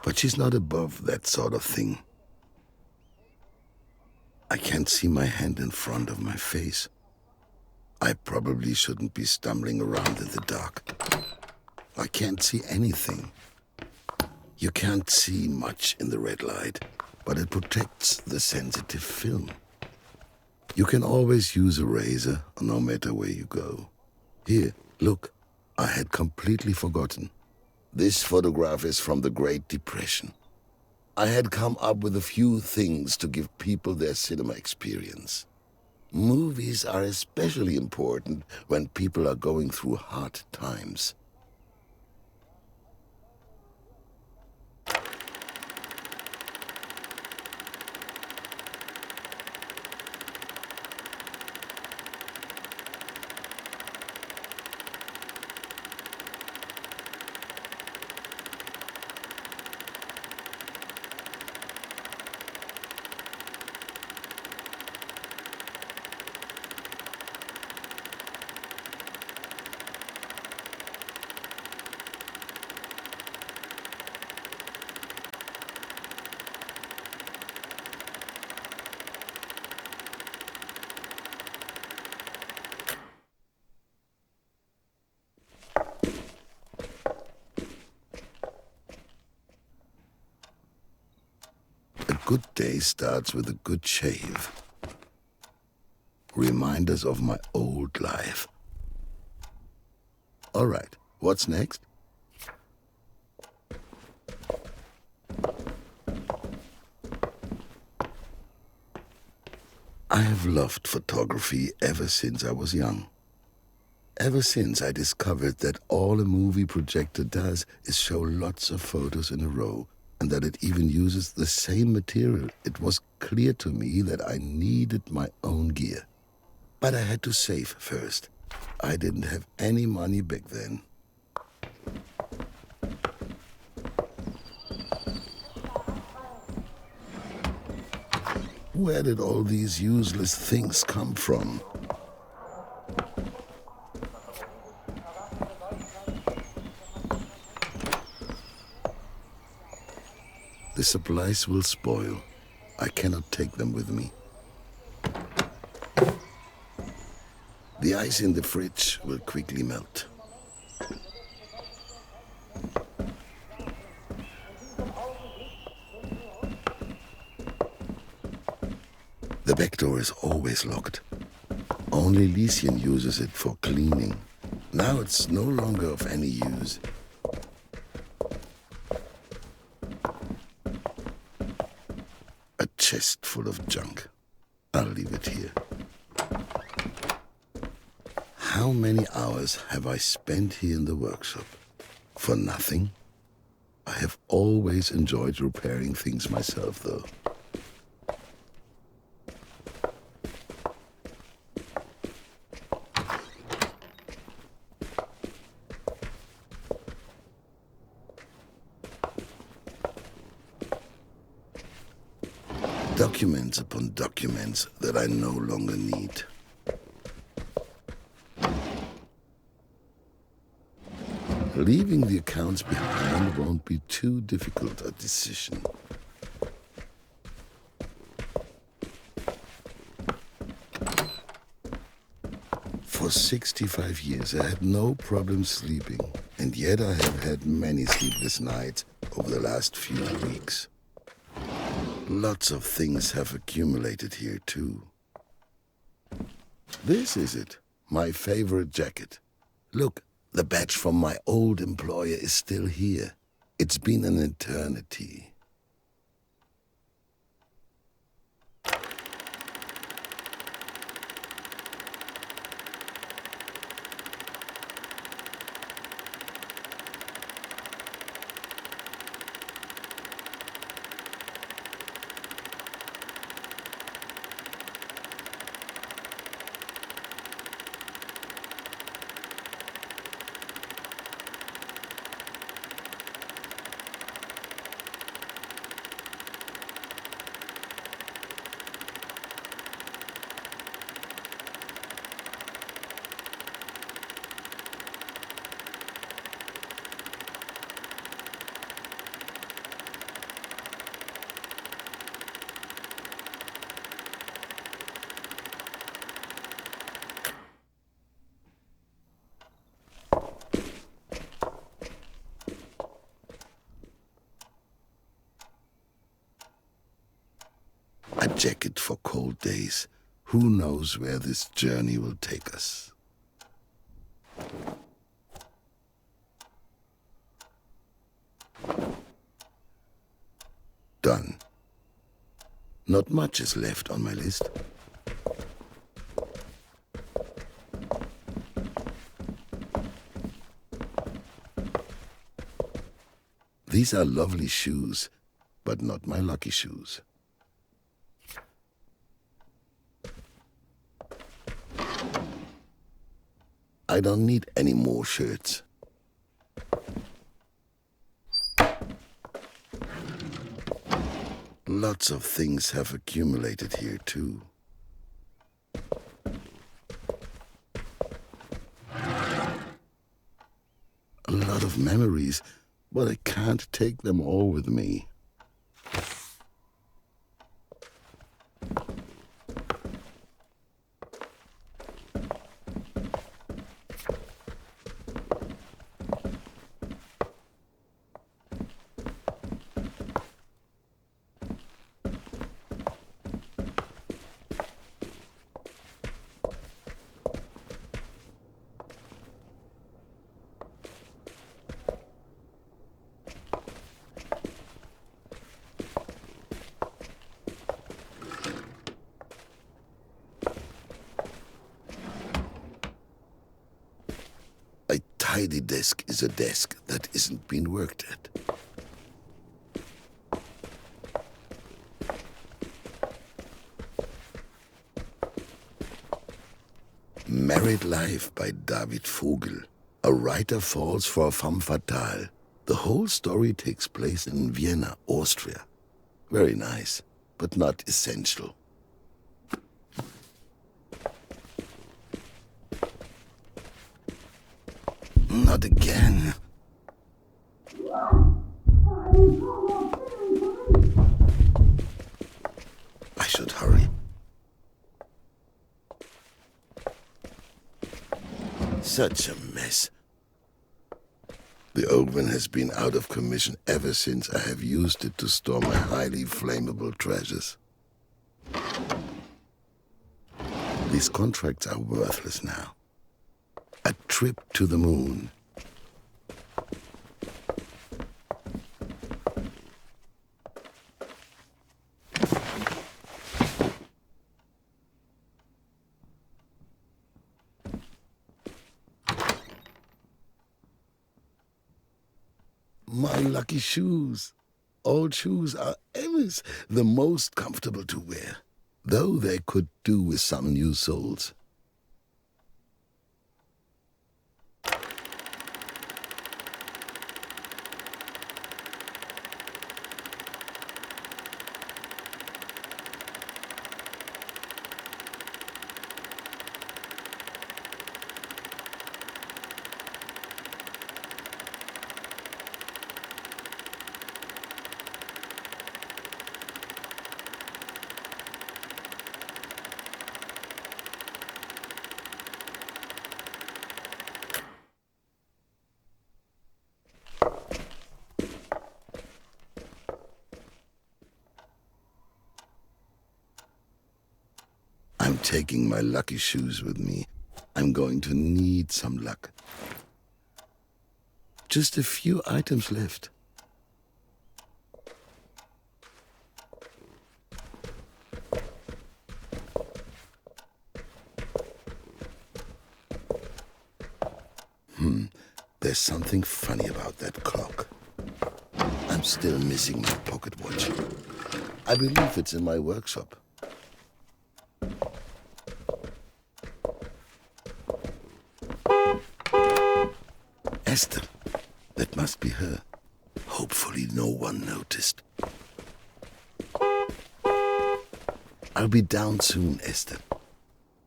but she's not above that sort of thing. I can't see my hand in front of my face. I probably shouldn't be stumbling around in the dark. I can't see anything. You can't see much in the red light, but it protects the sensitive film. You can always use a razor, no matter where you go. Here, look, I had completely forgotten. This photograph is from the Great Depression. I had come up with a few things to give people their cinema experience. Movies are especially important when people are going through hard times. good day starts with a good shave. Reminders of my old life. All right, what's next? I have loved photography ever since I was young. Ever since I discovered that all a movie projector does is show lots of photos in a row, and that it even uses the same material, it was clear to me that I needed my own gear. But I had to save first. I didn't have any money back then. Where did all these useless things come from? The supplies will spoil. I cannot take them with me. The ice in the fridge will quickly melt. The back door is always locked. Only Lieschen uses it for cleaning. Now it's no longer of any use. A chest full of junk. I'll leave it here. How many hours have I spent here in the workshop? For nothing? I have always enjoyed repairing things myself, though. Documents upon documents that I no longer need. Leaving the accounts behind won't be too difficult a decision. For 65 years I had no problem sleeping, and yet I have had many sleepless nights over the last few weeks. Lots of things have accumulated here too. This is it, my favorite jacket. Look. The badge from my old employer is still here. It's been an eternity. A jacket for cold days. Who knows where this journey will take us? Done. Not much is left on my list. These are lovely shoes, but not my lucky shoes. I don't need any more shirts. Lots of things have accumulated here too. A lot of memories, but I can't take them all with me. tidy desk is a desk that isn't being worked at. Married Life by David Vogel. A writer falls for a femme fatale. The whole story takes place in Vienna, Austria. Very nice, but not essential. Not again. I should hurry. Such a mess. The oven has been out of commission ever since I have used it to store my highly flammable treasures. These contracts are worthless now. A trip to the moon. My lucky shoes. Old shoes are always the most comfortable to wear, though they could do with some new soles. I'm taking my lucky shoes with me. I'm going to need some luck. Just a few items left. There's something funny about that clock. I'm still missing my pocket watch. I believe it's in my workshop. Esther, that must be her. Hopefully no one noticed. I'll be down soon, Esther.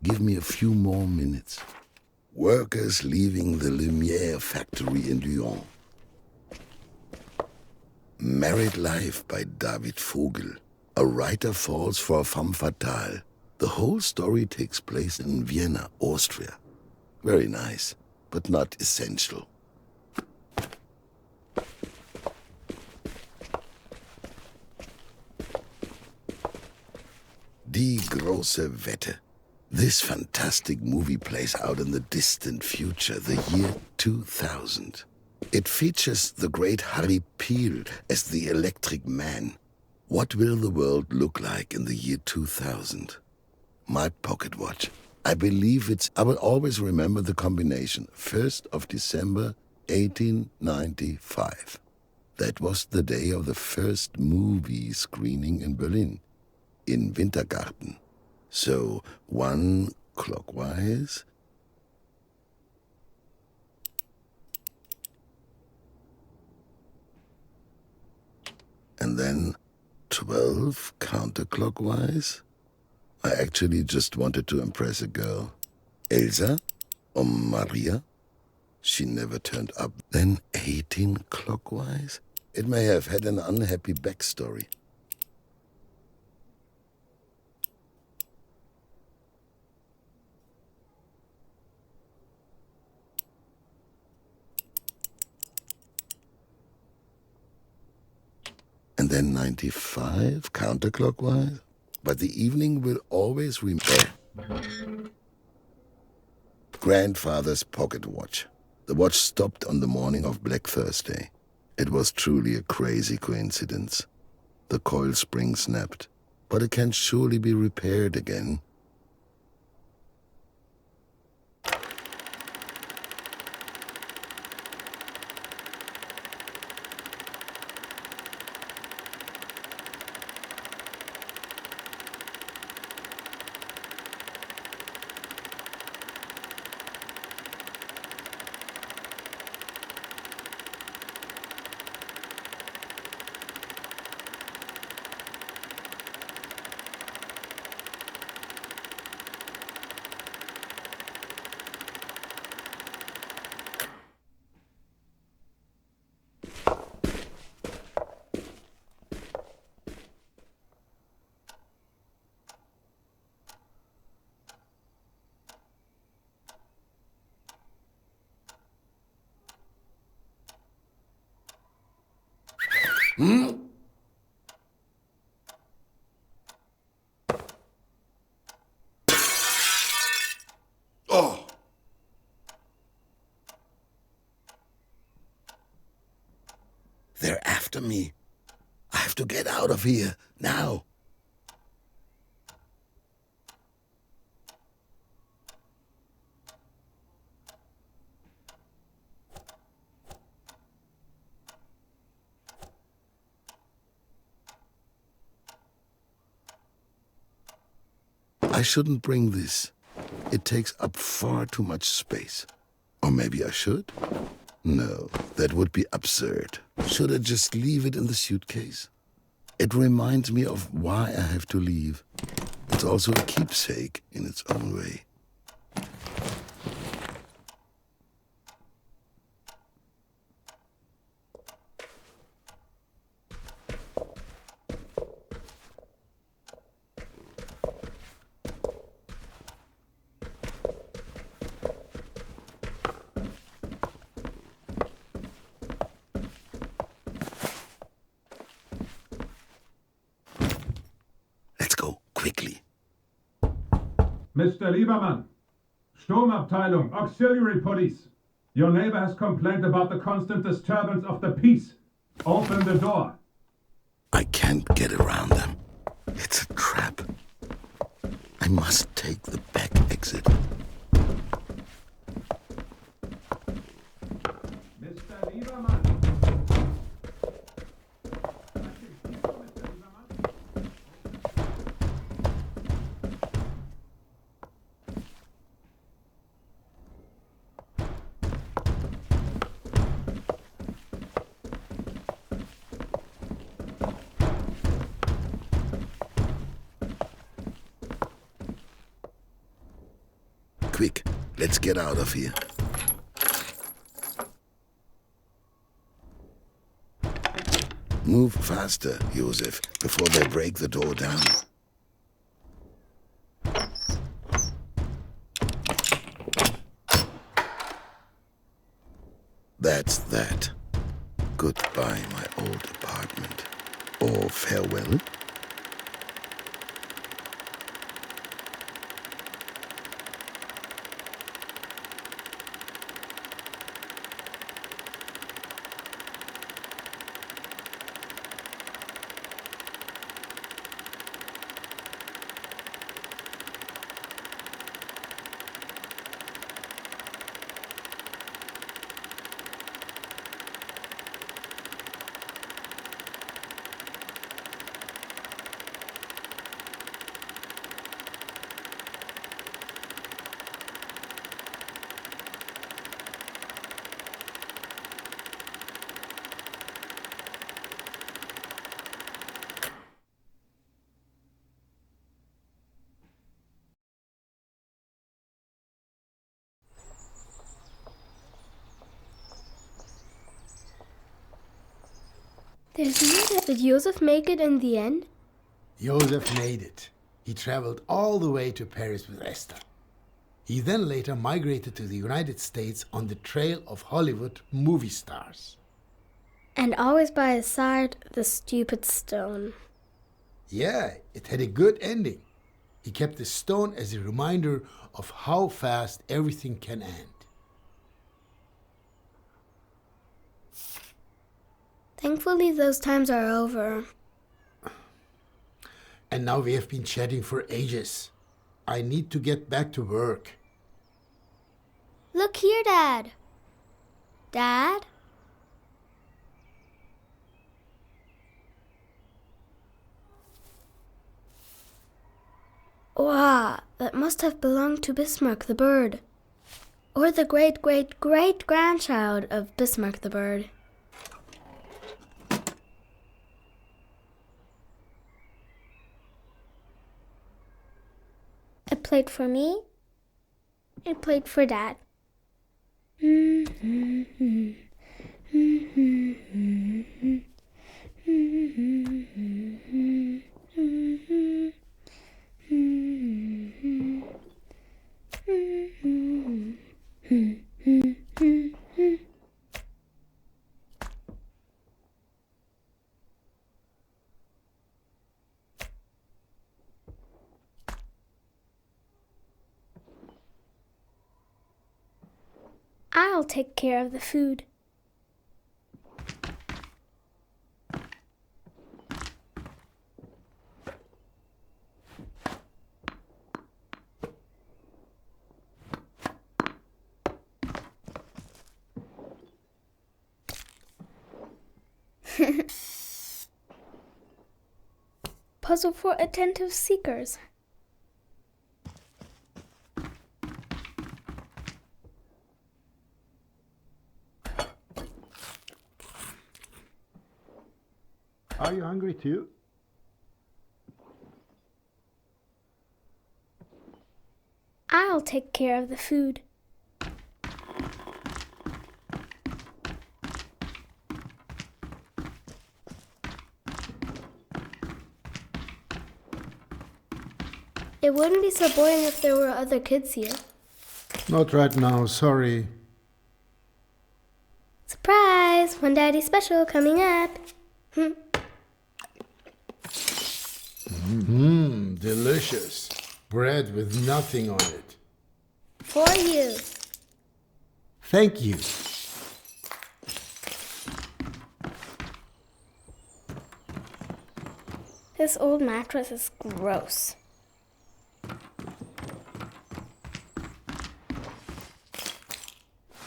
Give me a few more minutes. Workers leaving the Lumière factory in Lyon. Married Life by David Vogel. A writer falls for a femme fatale. The whole story takes place in Vienna, Austria. Very nice, but not essential. Die große Wette. This fantastic movie plays out in the distant future, the year 2000. It features the great Harry Peel as the Electric Man. What will the world look like in the year 2000? My pocket watch. I believe I will always remember the combination. 1st of December, 1895. That was the day of the first movie screening in Berlin, in Wintergarten. So, 1 clockwise. And then 12 counterclockwise. I actually just wanted to impress a girl. Elsa or Maria. She never turned up. Then 18 clockwise. It may have had an unhappy backstory. And then 95 counterclockwise. But the evening will always remember. Grandfather's pocket watch. The watch stopped on the morning of Black Thursday. It was truly a crazy coincidence. The coil spring snapped, but it can surely be repaired again. Oh! They're after me. I have to get out of here, now. I shouldn't bring this. It takes up far too much space. Or maybe I should? No, that would be absurd. Should I just leave it in the suitcase? It reminds me of why I have to leave. It's also a keepsake in its own way. Let's go, quickly. Mr. Liebermann, Sturmabteilung, auxiliary police. Your neighbor has complained about the constant disturbance of the peace. Open the door. I can't get around them. It's a trap. I must take the back exit. Mr. Liebermann. Quick, let's get out of here. Move faster, Josef, before they break the door down. That's that. Goodbye, my old apartment. Or farewell. There's no doubt. Did Josef make it in the end? Josef made it. He traveled all the way to Paris with Esther. He then later migrated to the United States on the trail of Hollywood movie stars. And always by his side, the stupid stone. Yeah, it had a good ending. He kept the stone as a reminder of how fast everything can end. Thankfully, those times are over. And now we have been chatting for ages. I need to get back to work. Look here, Dad. Dad? Wow, that must have belonged to Bismarck the bird. Or the great-great-great-grandchild of Bismarck the bird. A plate for me, a plate for Dad. I'll take care of the food. Puzzle for attentive seekers. Are you hungry too? I'll take care of the food. It wouldn't be so boring if there were other kids here. Not right now, sorry. Surprise! One Daddy special coming up. Delicious. Bread with nothing on it. For you. Thank you. This old mattress is gross.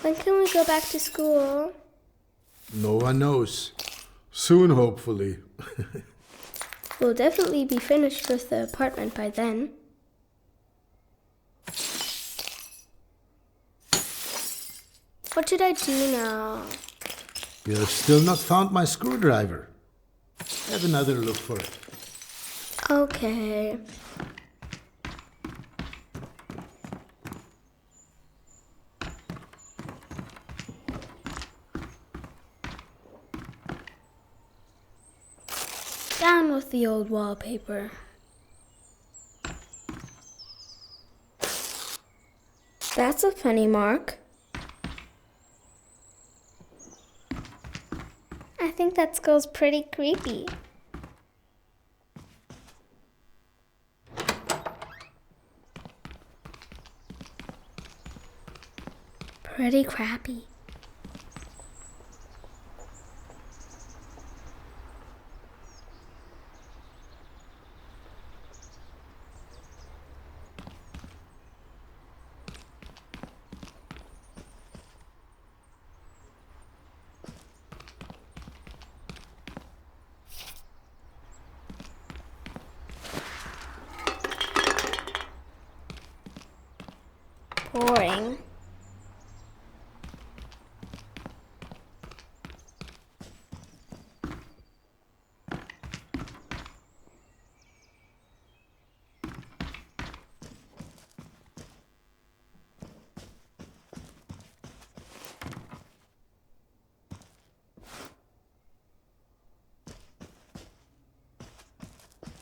When can we go back to school? No one knows. Soon, hopefully. We'll definitely be finished with the apartment by then. What should I do now? You've still not found my screwdriver. Have another look for it. Okay. Down with the old wallpaper. That's a funny mark. I think that skull's pretty creepy. Pretty crappy. Boring.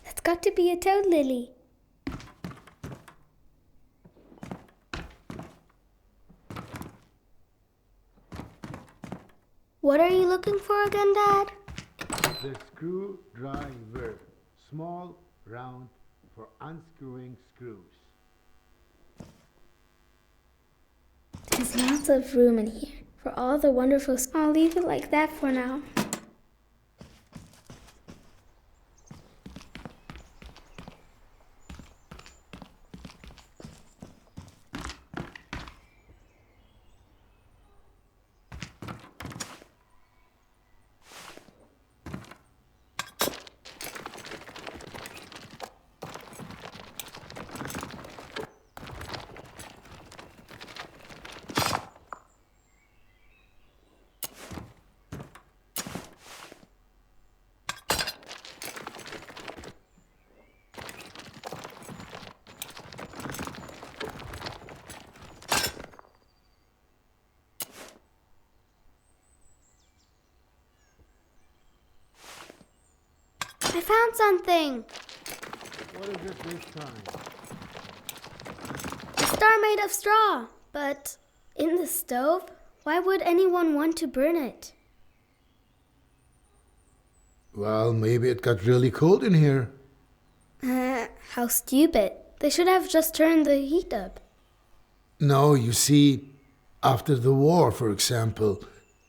That's got to be a toad lily. What are you looking for again, Dad? The screwdriver. Small, round, for unscrewing screws. There's lots of room in here for all the wonderful... I'll leave it like that for now. I found something! What is it this time? A star made of straw. But in the stove? Why would anyone want to burn it? Well, maybe it got really cold in here. How stupid. They should have just turned the heat up. No, you see, After the war, for example,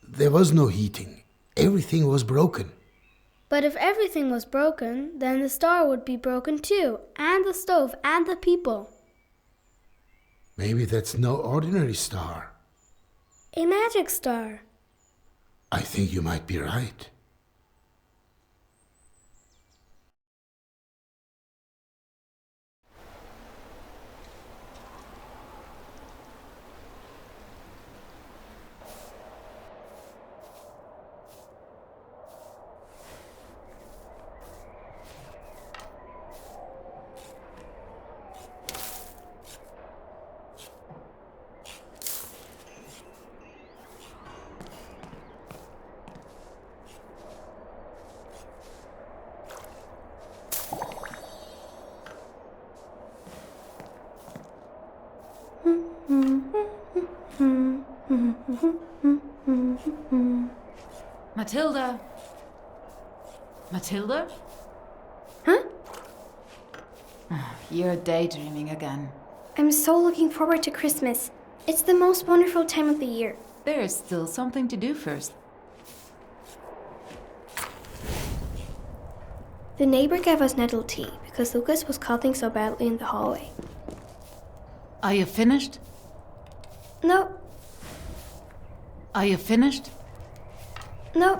there was no heating. Everything was broken. But if everything was broken, then the star would be broken too, and the stove, and the people. Maybe that's no ordinary star. A magic star. I think you might be right. Matilda? Matilda? Huh? Oh, you're daydreaming again. I'm so looking forward to Christmas. It's the most wonderful time of the year. There is still something to do first. The neighbor gave us nettle tea because Lucas was coughing so badly in the hallway. Are you finished? No, Are you finished? no.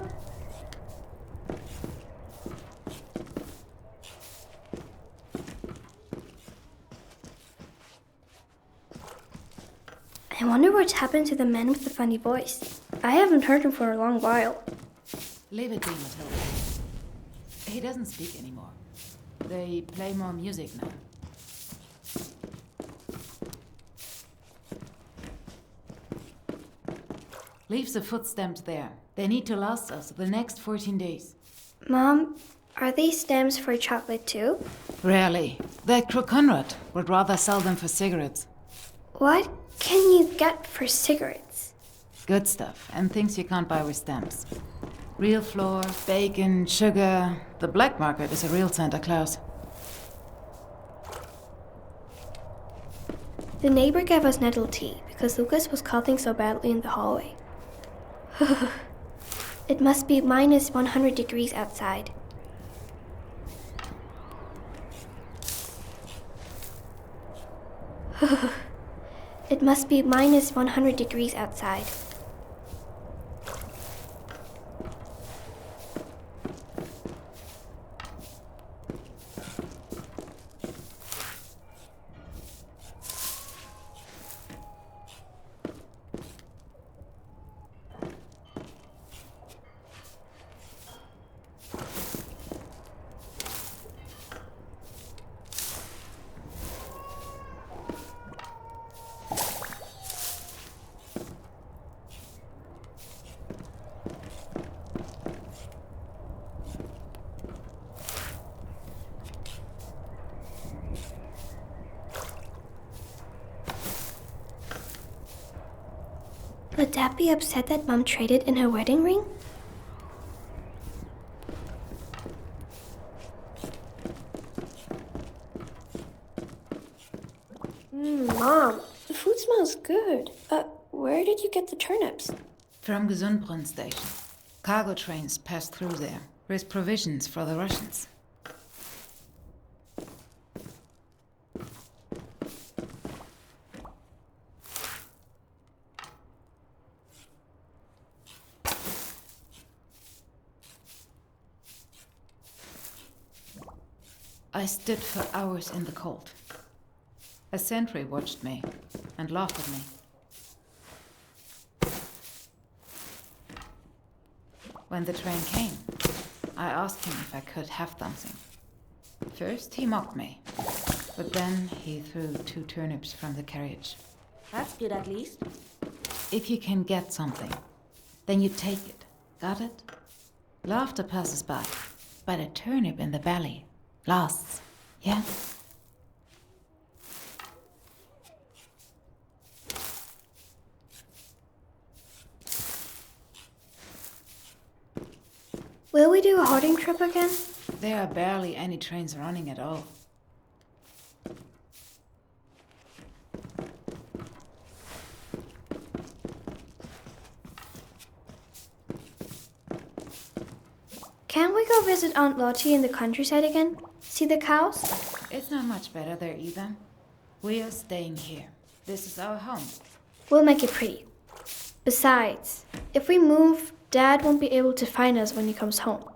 I wonder what's happened to the man with the funny voice. I haven't heard him for a long while. Leave it be, Matilda. He doesn't speak anymore. They play more music now. Leave the foot stamps there. They need to last us the next 14 days. Mom, are these stamps for chocolate too? Rarely. That crook Conrad would rather sell them for cigarettes. What can you get for cigarettes? Good stuff, and things you can't buy with stamps. Real flour, bacon, sugar. The black market is a real Santa Claus. The neighbor gave us nettle tea because Lucas was coughing so badly in the hallway. It must be minus 100 degrees outside. It must be minus 100 degrees outside. Would Dad be upset that Mom traded in her wedding ring? Mom, the food smells good. Where did you get the turnips? From Gesundbrunn station. Cargo trains pass through there with provisions for the Russians. I stood for hours in the cold. A sentry watched me and laughed at me. When the train came, I asked him if I could have something. First, he mocked me, but then he threw 2 turnips from the carriage. That's good, at least. If you can get something, then you take it. Got it? Laughter passes by, but a turnip in the belly lasts. Yeah? Will we do a hoarding trip again? There are barely any trains running at all. Can we go visit Aunt Lottie in the countryside again? See the cows? It's not much better there either. We are staying here. This is our home. We'll make it pretty. Besides, if we move, Dad won't be able to find us when he comes home.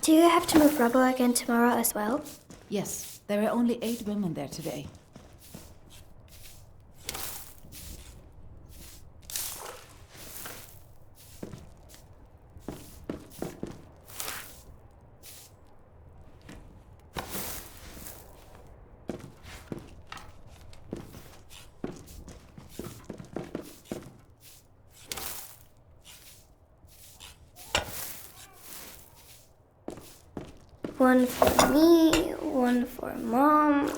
Do you have to move rubble again tomorrow as well? Yes, there are only 8 women there today. One for me, one for Mom.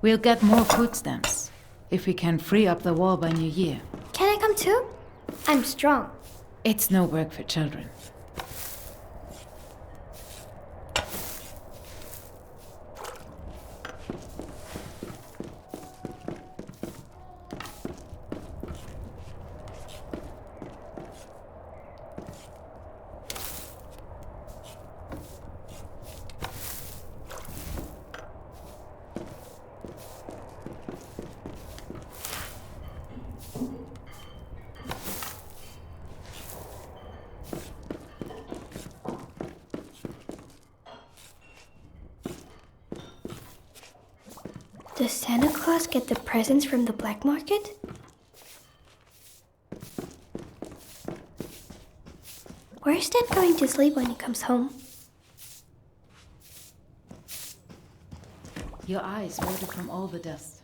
We'll get more food stamps if we can free up the wall by New Year. Can I come too? I'm strong. It's no work for children. Does Santa Claus get the presents from the black market? Where's Dad going to sleep when he comes home? Your eyes water from all the dust,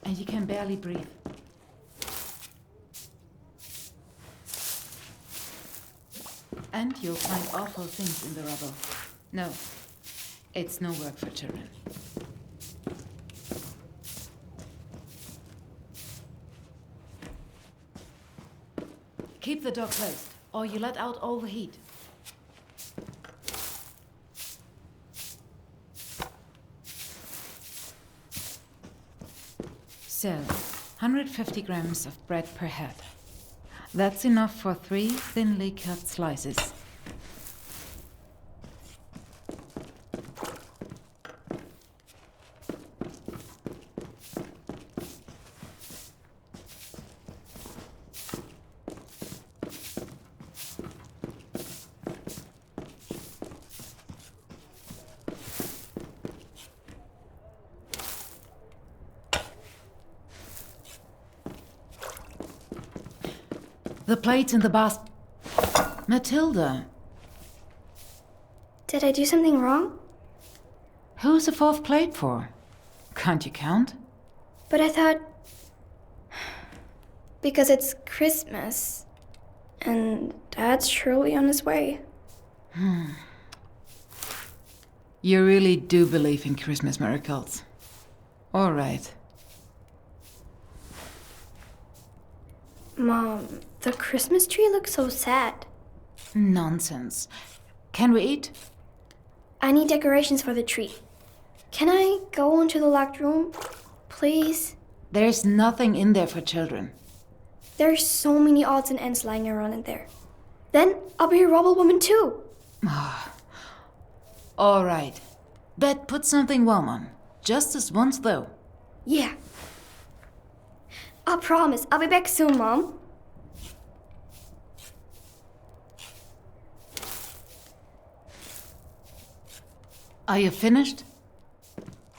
and you can barely breathe. And you'll find awful things in the rubble. No, it's no work for children. Keep the door closed, or you let out all the heat. So, 150 grams of bread per head. That's enough for 3 thinly cut slices. The plates in the basket. Matilda, Did I do something wrong? who's the 4th plate for? Can't you count? But I thought... Because it's Christmas. And Dad's surely on his way. You really do believe in Christmas miracles. All right. Mom, the Christmas tree looks so sad. Nonsense. Can we eat? I need decorations for the tree. Can I go into the locked room? Please? There's nothing in there for children. There's so many odds and ends lying around in there. Then I'll be a rubble woman too. All right. But put something warm on. Just this once, though. Yeah. I promise. I'll be back soon, Mom. Are you finished?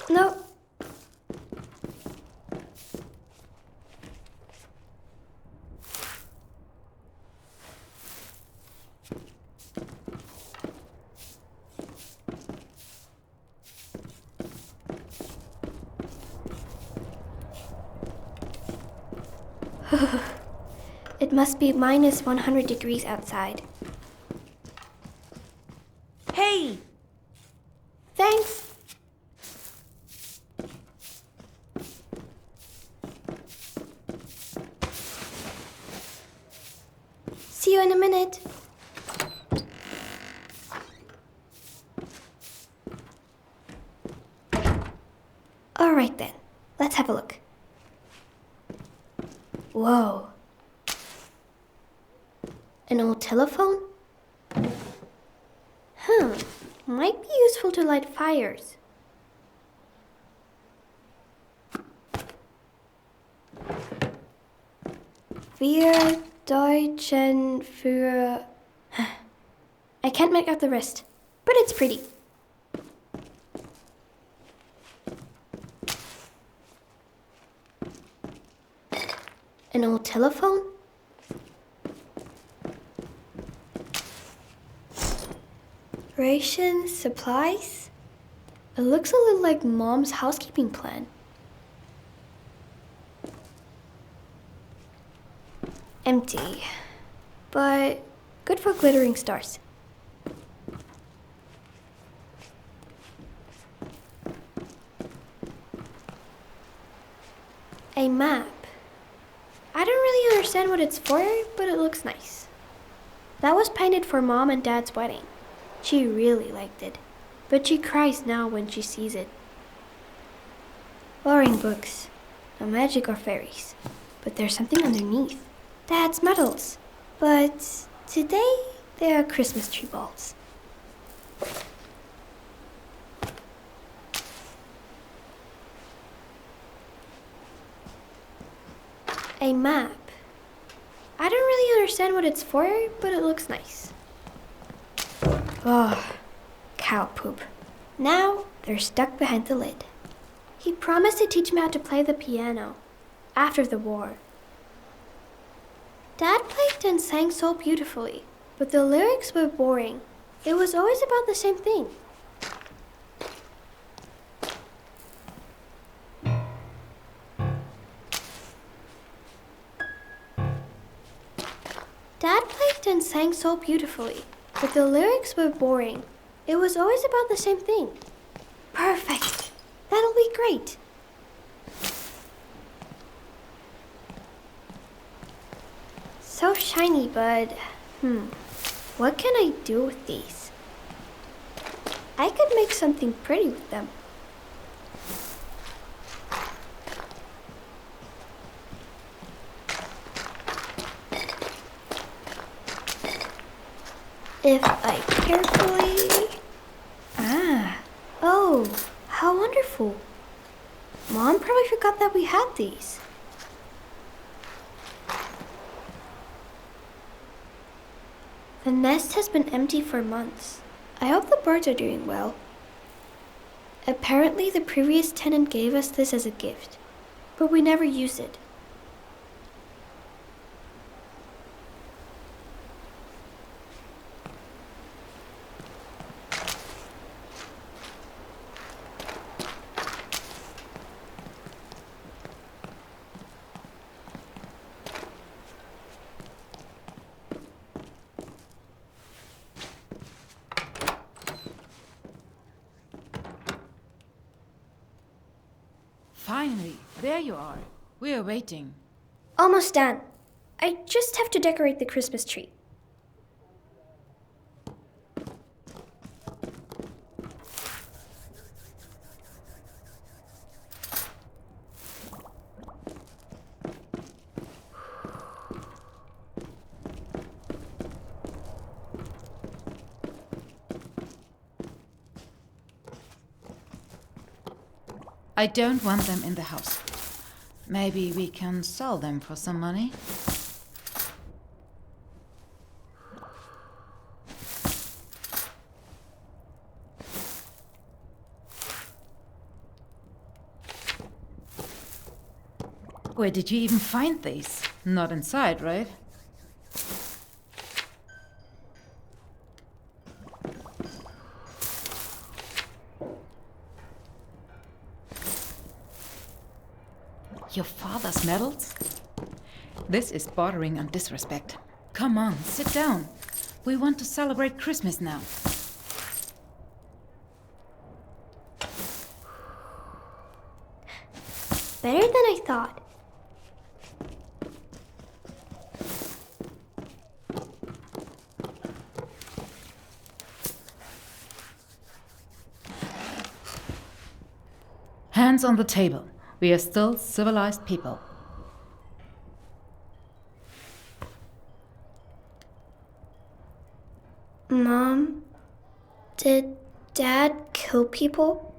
No. It must be minus 100 degrees outside. Hey! Thanks. see you in a minute. All right then, let's have a look. Whoa. An old telephone? Might be useful to light fires. Wir Deutschen für... I can't make out the rest, but it's pretty. An old telephone? Rations, supplies? It looks a little like Mom's housekeeping plan. Empty, but good for glittering stars. A map. I don't really understand what it's for, but it looks nice. That was painted for Mom and Dad's wedding. She really liked it, but she cries now when she sees it. Boring books. No magic or fairies. But there's something underneath. Dad's medals. But today, they are Christmas tree balls. A map. I don't really understand what it's for, but it looks nice. Oh, cow poop. Now they're stuck behind the lid. He promised to teach me how to play the piano after the war. Dad played and sang so beautifully, but the lyrics were boring. It was always about the same thing. Dad played and sang so beautifully, but the lyrics were boring. It was always about the same thing. Perfect. That'll be great. So shiny, but what can I do with these? I could make something pretty with them. If I carefully... Oh, how wonderful. Mom probably forgot that we had these. The nest has been empty for months. I hope the birds are doing well. Apparently the previous tenant gave us this as a gift, but we never used it. Finally, there you are. We are waiting. Almost done. I just have to decorate the Christmas tree. I don't want them in the house. Maybe we can sell them for some money? Where did you even find these? Not inside, right? Your father's medals? This is bordering on disrespect. Come on, sit down. We want to celebrate Christmas now. Better than I thought. Hands on the table. We are still civilized people. Mom, did Dad kill people?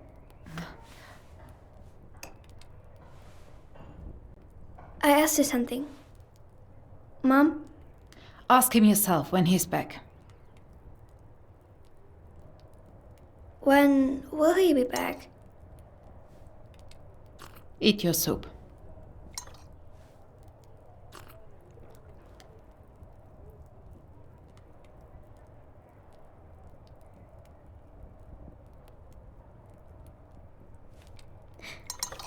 I asked you something. Mom? Ask him yourself when he's back. When will he be back? Eat your soup.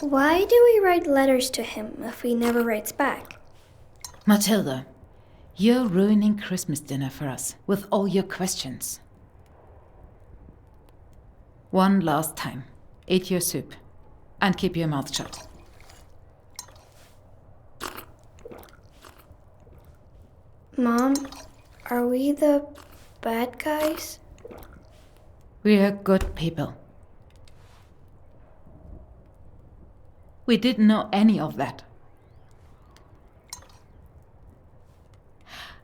Why do we write letters to him if he never writes back? Matilda, you're ruining Christmas dinner for us with all your questions. One last time. Eat your soup. And keep your mouth shut. Mom, are we the bad guys? We are good people. We didn't know any of that.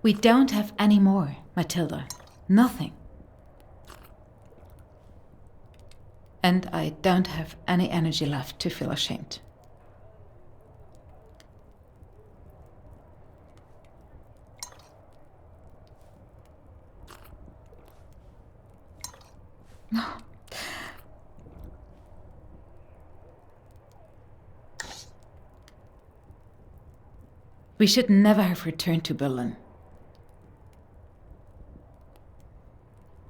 We don't have any more, Matilda. Nothing. And I don't have any energy left to feel ashamed. No. We should never have returned to Berlin.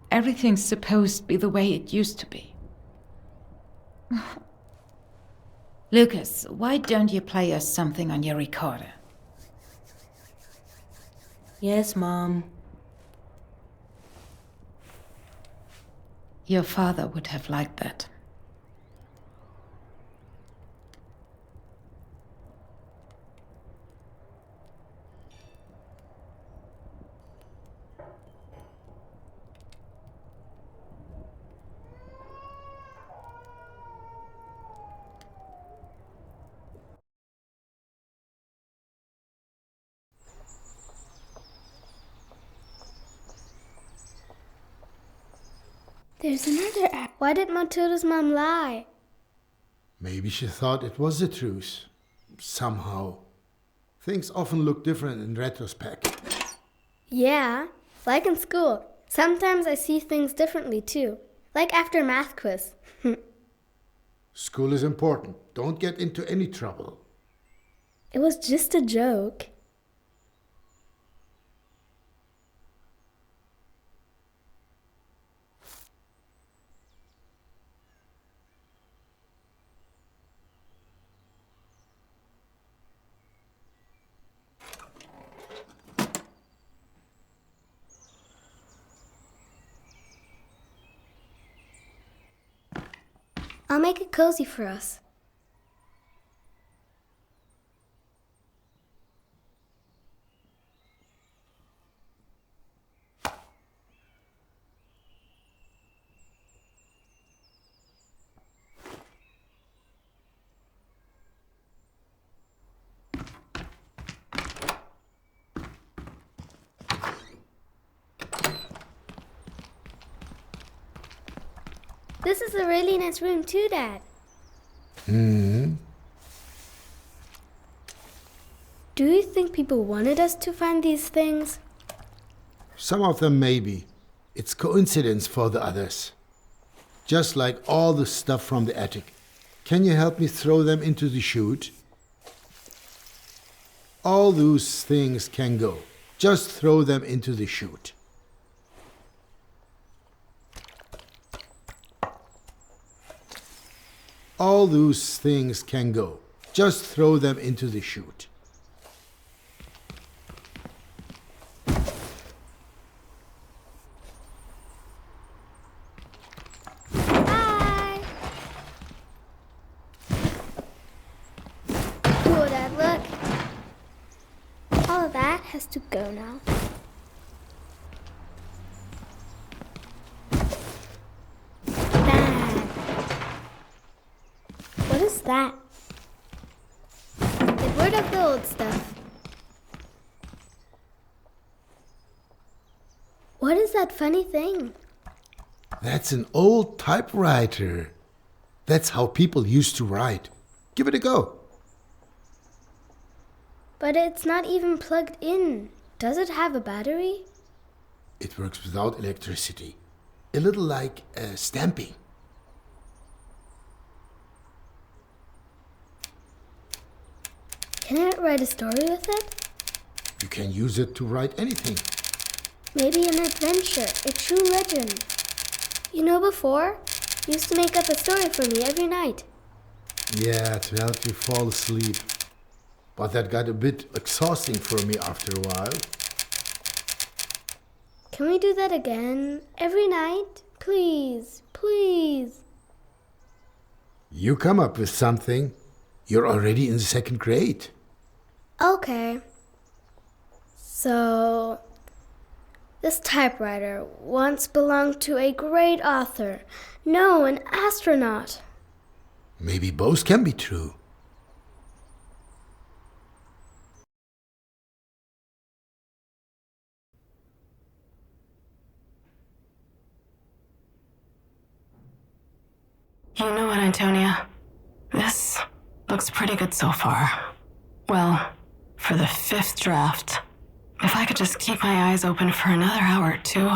Everything's supposed to be the way it used to be. Lucas, why don't you play us something on your recorder? Yes, Mom. Your father would have liked that. There's another act. Why did Matilda's mom lie? Maybe she thought it was the truth. Somehow. Things often look different in retrospect. Yeah, like in school. Sometimes I see things differently too. Like after math quiz. School is important. Don't get into any trouble. It was just a joke. I'll make it cozy for us. This is a really nice room too, Dad. Hmm. Do you think people wanted us to find these things? Some of them maybe. It's coincidence for the others. Just like all the stuff from the attic. Can you help me throw them into the chute? All those things can go. Just throw them into the chute. All those things can go. Just throw them into the chute. Bye! Cool, Dad, look. All of that has to go now. What is that? that? Get rid of the old stuff. What is that funny thing? That's an old typewriter. That's how people used to write. Give it a go. But it's not even plugged in. Does it have a battery? It works without electricity. A little like stamping. Can I write a story with it? You can use it to write anything. Maybe an adventure, a true legend. You know, before, you used to make up a story for me every night. Yeah, to help you fall asleep. But that got a bit exhausting for me after a while. Can we do that again? Every night? Please, please. You come up with something. You're already in the 2nd grade. Okay. So, this typewriter once belonged to a great author. No, an astronaut. Maybe both can be true. You know what, Antonia? This looks pretty good so far. Well, for the 5th draft. If I could just keep my eyes open for another hour or two.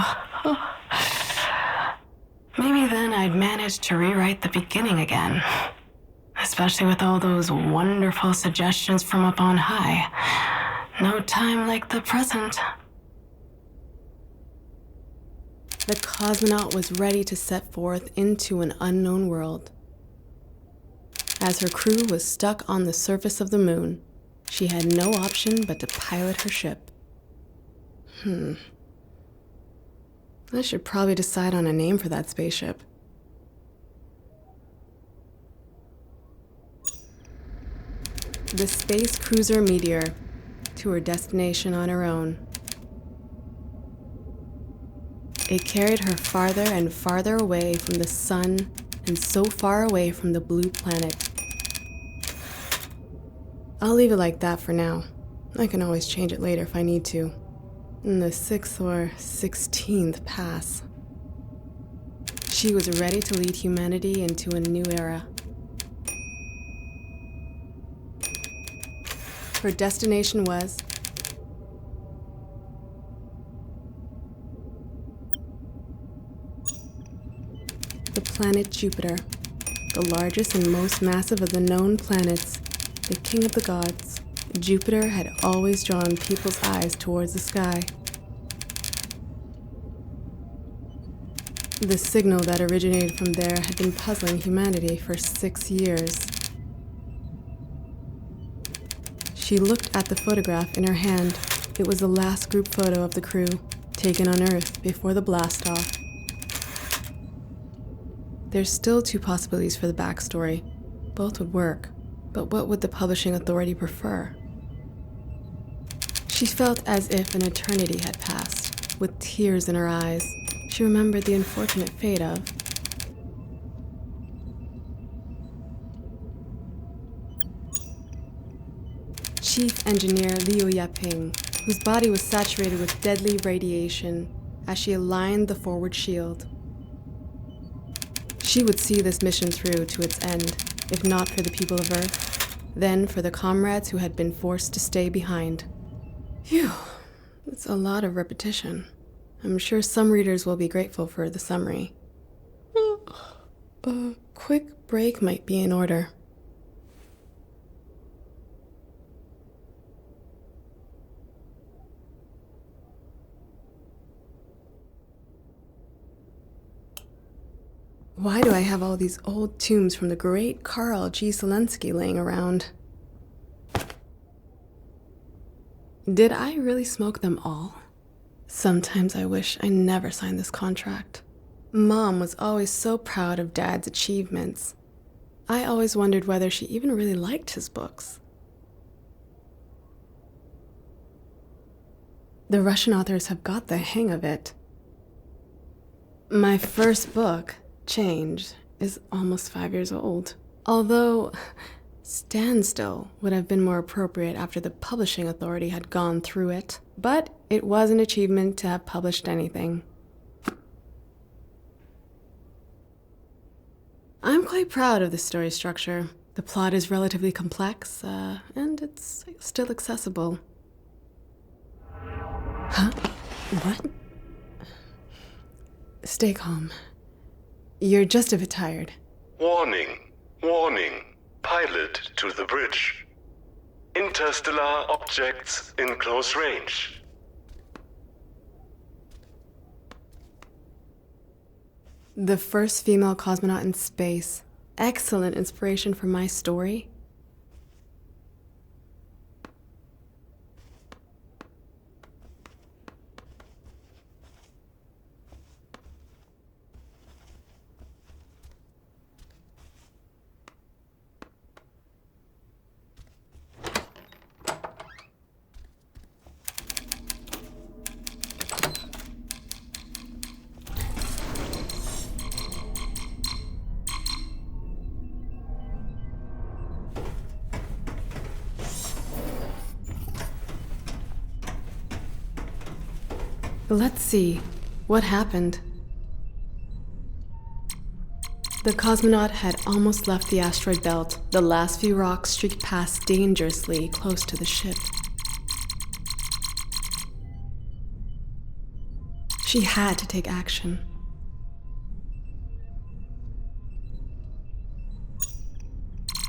Maybe then I'd manage to rewrite the beginning again. Especially with all those wonderful suggestions from up on high. No time like the present. The cosmonaut was ready to set forth into an unknown world. As her crew was stuck on the surface of the moon, she had no option but to pilot her ship. I should probably decide on a name for that spaceship. The space cruiser Meteor, to her destination on her own. It carried her farther and farther away from the sun and so far away from the blue planet. I'll leave it like that for now. I can always change it later if I need to. In the 6th or 16th pass. She was ready to lead humanity into a new era. Her destination was the planet Jupiter, the largest and most massive of the known planets, the king of the gods. Jupiter had always drawn people's eyes towards the sky. The signal that originated from there had been puzzling humanity for 6 years. She looked at the photograph in her hand. It was the last group photo of the crew, taken on Earth before the blast-off. There's still 2 possibilities for the backstory. Both would work, but what would the publishing authority prefer? She felt as if an eternity had passed. With tears in her eyes, she remembered the unfortunate fate of Chief Engineer Liu Yaping, whose body was saturated with deadly radiation as she aligned the forward shield. She would see this mission through to its end, if not for the people of Earth, then for the comrades who had been forced to stay behind. Phew, it's a lot of repetition. I'm sure some readers will be grateful for the summary. A quick break might be in order. Why do I have all these old tombs from the great Karl G. Zelensky laying around? Did I really smoke them all? Sometimes I wish I never signed this contract. Mom was always so proud of Dad's achievements. I always wondered whether she even really liked his books. The Russian authors have got the hang of it. My first book, Change, is almost 5 years old. Although, standstill would have been more appropriate after the publishing authority had gone through it. But it was an achievement to have published anything. I'm quite proud of the story structure. The plot is relatively complex, and it's still accessible. Huh? What? Stay calm. You're just a bit tired. Warning. Warning. Pilot to the bridge. Interstellar objects in close range. The first female cosmonaut in space. Excellent inspiration for my story. Let's see. What happened? The cosmonaut had almost left the asteroid belt. The last few rocks streaked past dangerously close to the ship. She had to take action.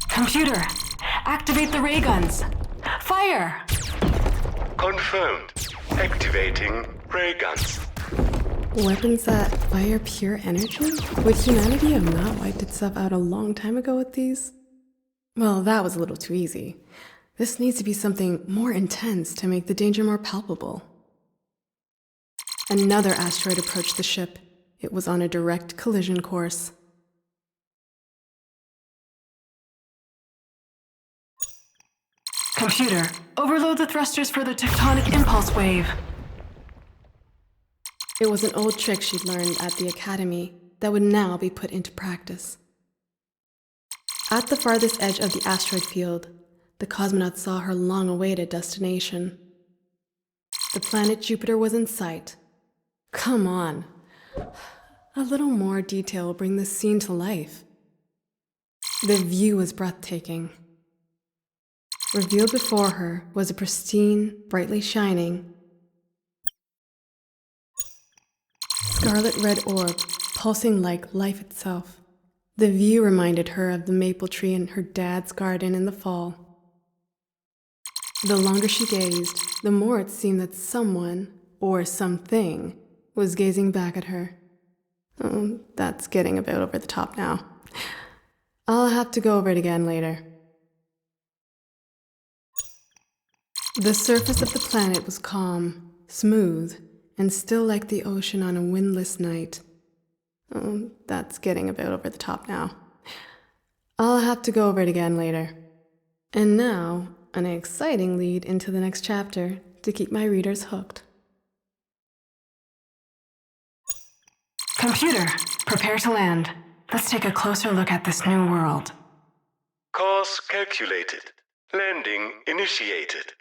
Computer, activate the ray guns. Fire! Confirmed. Activating ray guns. Weapons that fire pure energy? Would humanity have not wiped itself out a long time ago with these? Well, that was a little too easy. This needs to be something more intense to make the danger more palpable. Another asteroid approached the ship. It was on a direct collision course. Computer, overload the thrusters for the tectonic impulse wave. It was an old trick she'd learned at the academy that would now be put into practice. At the farthest edge of the asteroid field, the cosmonaut saw her long-awaited destination. The planet Jupiter was in sight. Come on. A little more detail will bring this scene to life. The view was breathtaking. Revealed before her was a pristine, brightly shining, scarlet red orb, pulsing like life itself. The view reminded her of the maple tree in her dad's garden in the fall. The longer she gazed, the more it seemed that someone, or something, was gazing back at her. Oh, that's getting a bit over the top now. I'll have to go over it again later. The surface of the planet was calm, smooth, and still like the ocean on a windless night. Oh, that's getting a bit over the top now. I'll have to go over it again later. And now, an exciting lead into the next chapter to keep my readers hooked. Computer, prepare to land. Let's take a closer look at this new world. Course calculated. Landing initiated.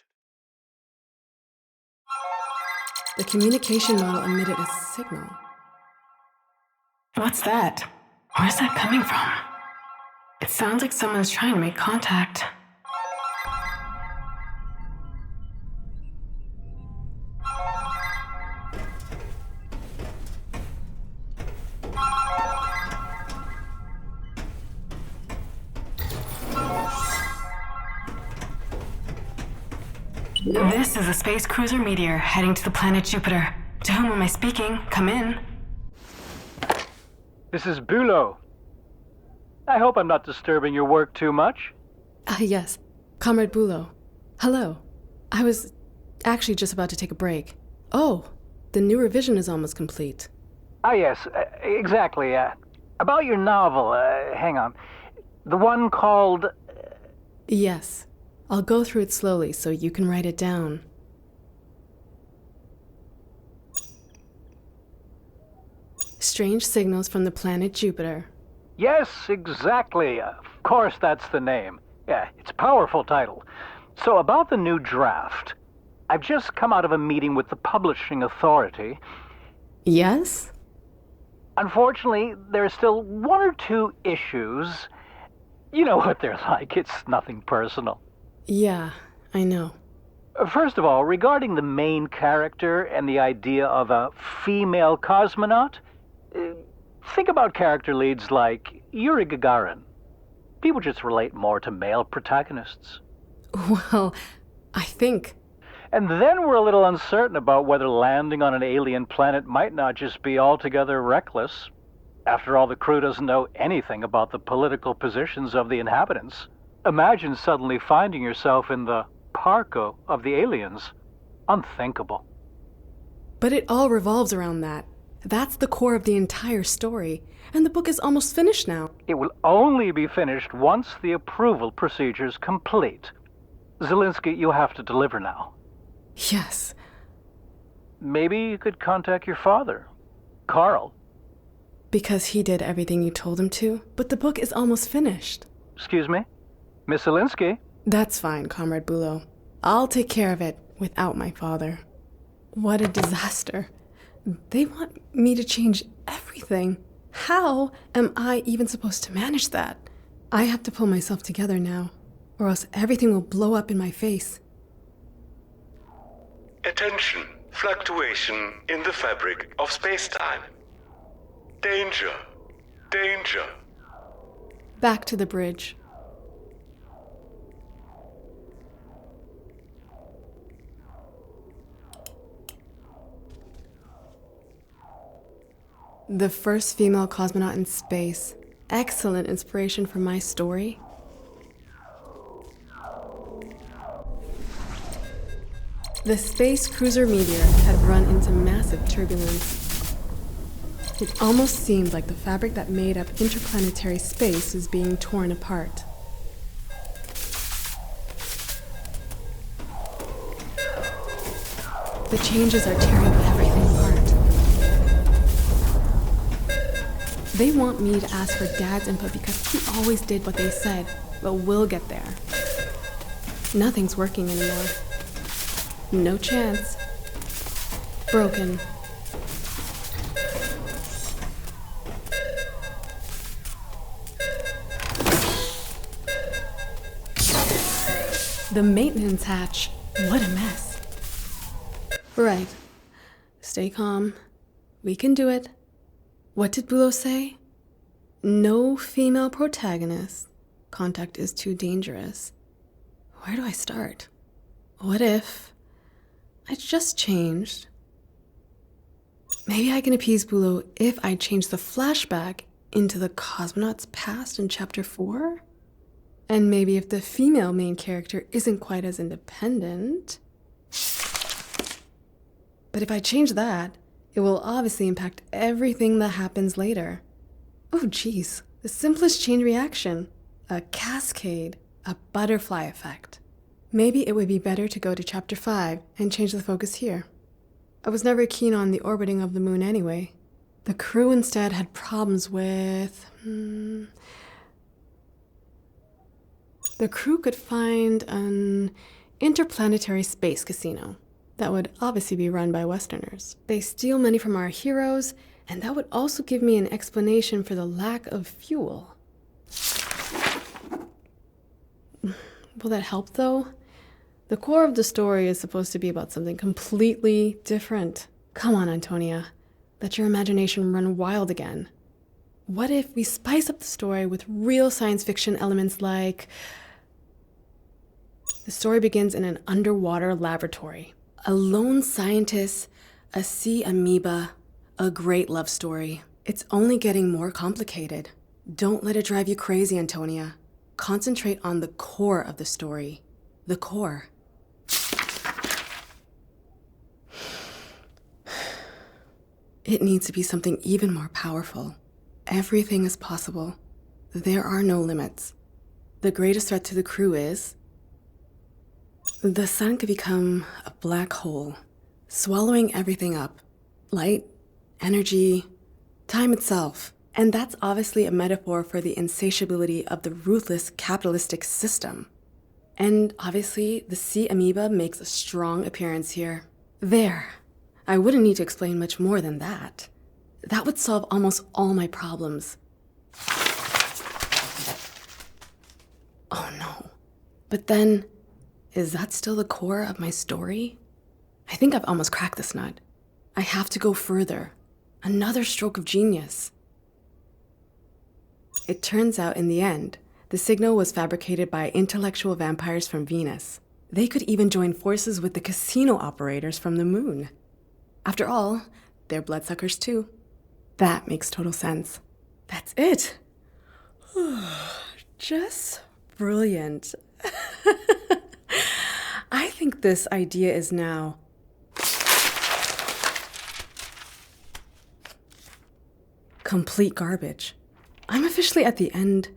The communication model emitted a signal. What's that? Where's that coming from? It sounds like someone's trying to make contact. This is a space cruiser Meteor heading to the planet Jupiter. To whom am I speaking? Come in. This is Bulow. I hope I'm not disturbing your work too much. Yes, Comrade Bulow. Hello. I was actually just about to take a break. Oh, the new revision is almost complete. Yes, exactly. About your novel, hang on. The one called... Yes. I'll go through it slowly so you can write it down. Strange signals from the planet Jupiter. Yes, exactly. course, that's the name. Yeah, it's a powerful title. So about the new draft. I've just come out of a meeting with the publishing authority. Yes? Unfortunately, there are still one or two issues. You know what they're like. It's nothing personal. Yeah, I know. First of all, regarding the main character and the idea of a female cosmonaut, think about character leads like Yuri Gagarin. People just relate more to male protagonists. Well, I think... And then we're a little uncertain about whether landing on an alien planet might not just be altogether reckless. After all, the crew doesn't know anything about the political positions of the inhabitants. Imagine suddenly finding yourself in the parko of the aliens. Unthinkable. But it all revolves around that. That's the core of the entire story. And the book is almost finished now. It will only be finished once the approval procedure's complete. Zelinsky, you have to deliver now. Yes. Maybe you could contact your father, Carl. Because he did everything you told him to, but the book is almost finished. Excuse me? Miss Zelinsky? That's fine, Comrade Bulow. I'll take care of it without my father. What a disaster. They want me to change everything. How am I even supposed to manage that? I have to pull myself together now, or else everything will blow up in my face. Attention, fluctuation in the fabric of space-time. Danger, danger. Back to the bridge. The first female cosmonaut in space. Excellent inspiration for my story. The space cruiser Meteor had run into massive turbulence. It almost seemed like the fabric that made up interplanetary space was being torn apart. The changes are tearing everything apart. They want me to ask for Dad's input because he always did what they said, but we'll get there. Nothing's working anymore. No chance. Broken. The maintenance hatch. What a mess. Right. Stay calm. We can do it. What did Bulow say? No female protagonist. Contact is too dangerous. Where do I start? What if I just changed? Maybe I can appease Bulow if I change the flashback into the cosmonaut's past in Chapter 4? And maybe if the female main character isn't quite as independent. But if I change that, it will obviously impact everything that happens later. Oh geez, the simplest chain reaction. A cascade, a butterfly effect. Maybe it would be better to go to Chapter 5 and change the focus here. I was never keen on the orbiting of the moon anyway. The crew instead had problems with... The crew could find an interplanetary space casino that would obviously be run by Westerners. They steal money from our heroes, and that would also give me an explanation for the lack of fuel. Will that help, though? The core of the story is supposed to be about something completely different. Come on, Antonia. Let your imagination run wild again. What if we spice up the story with real science fiction elements like... The story begins in an underwater laboratory. A lone scientist, a sea amoeba, a great love story. It's only getting more complicated. Don't let it drive you crazy, Antonia. Concentrate on the core of the story. The core. It needs to be something even more powerful. Everything is possible. There are no limits. The greatest threat to the crew is... The sun could become a black hole, swallowing everything up. Light, energy, time itself. And that's obviously a metaphor for the insatiability of the ruthless capitalistic system. And obviously, the sea amoeba makes a strong appearance here. There. I wouldn't need to explain much more than that. That would solve almost all my problems. Oh no. But then, is that still the core of my story? I think I've almost cracked this nut. I have to go further. Another stroke of genius. It turns out in the end, the signal was fabricated by intellectual vampires from Venus. They could even join forces with the casino operators from the moon. After all, they're bloodsuckers too. That makes total sense. That's it. Just brilliant. I think this idea is now complete garbage. I'm officially at the end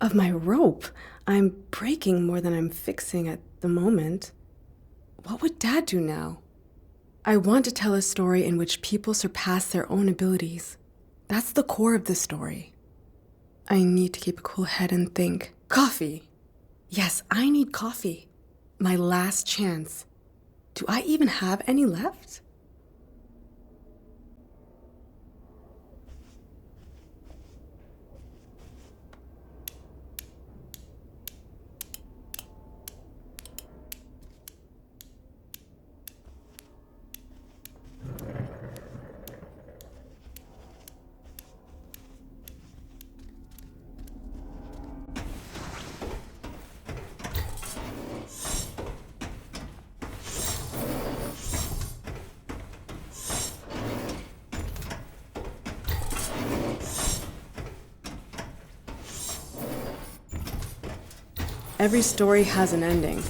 of my rope. I'm breaking more than I'm fixing at the moment. What would Dad do now? I want to tell a story in which people surpass their own abilities. That's the core of the story. I need to keep a cool head and think. Coffee. Yes, I need coffee. My last chance. Do I even have any left? Every story has an ending.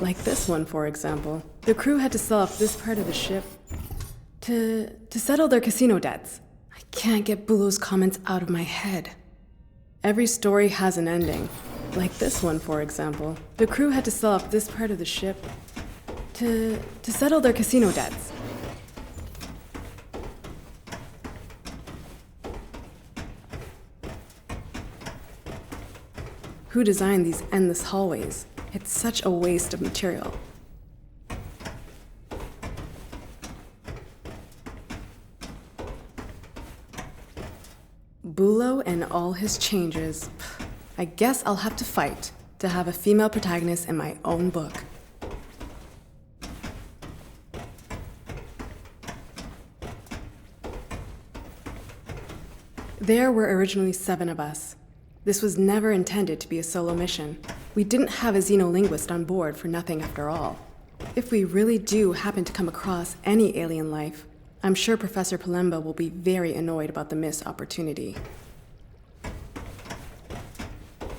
Like this one, for example. The crew had to sell off this part of the ship to settle their casino debts. I can't get Bulow's comments out of my head. Every story has an ending. Like this one, for example. The crew had to sell off this part of the ship to settle their casino debts. Who designed these endless hallways? It's such a waste of material. Bulow and all his changes. I guess I'll have to fight to have a female protagonist in my own book. There were originally 7 of us. This was never intended to be a solo mission. We didn't have a xenolinguist on board for nothing after all. If we really do happen to come across any alien life, I'm sure Professor Palemba will be very annoyed about the missed opportunity.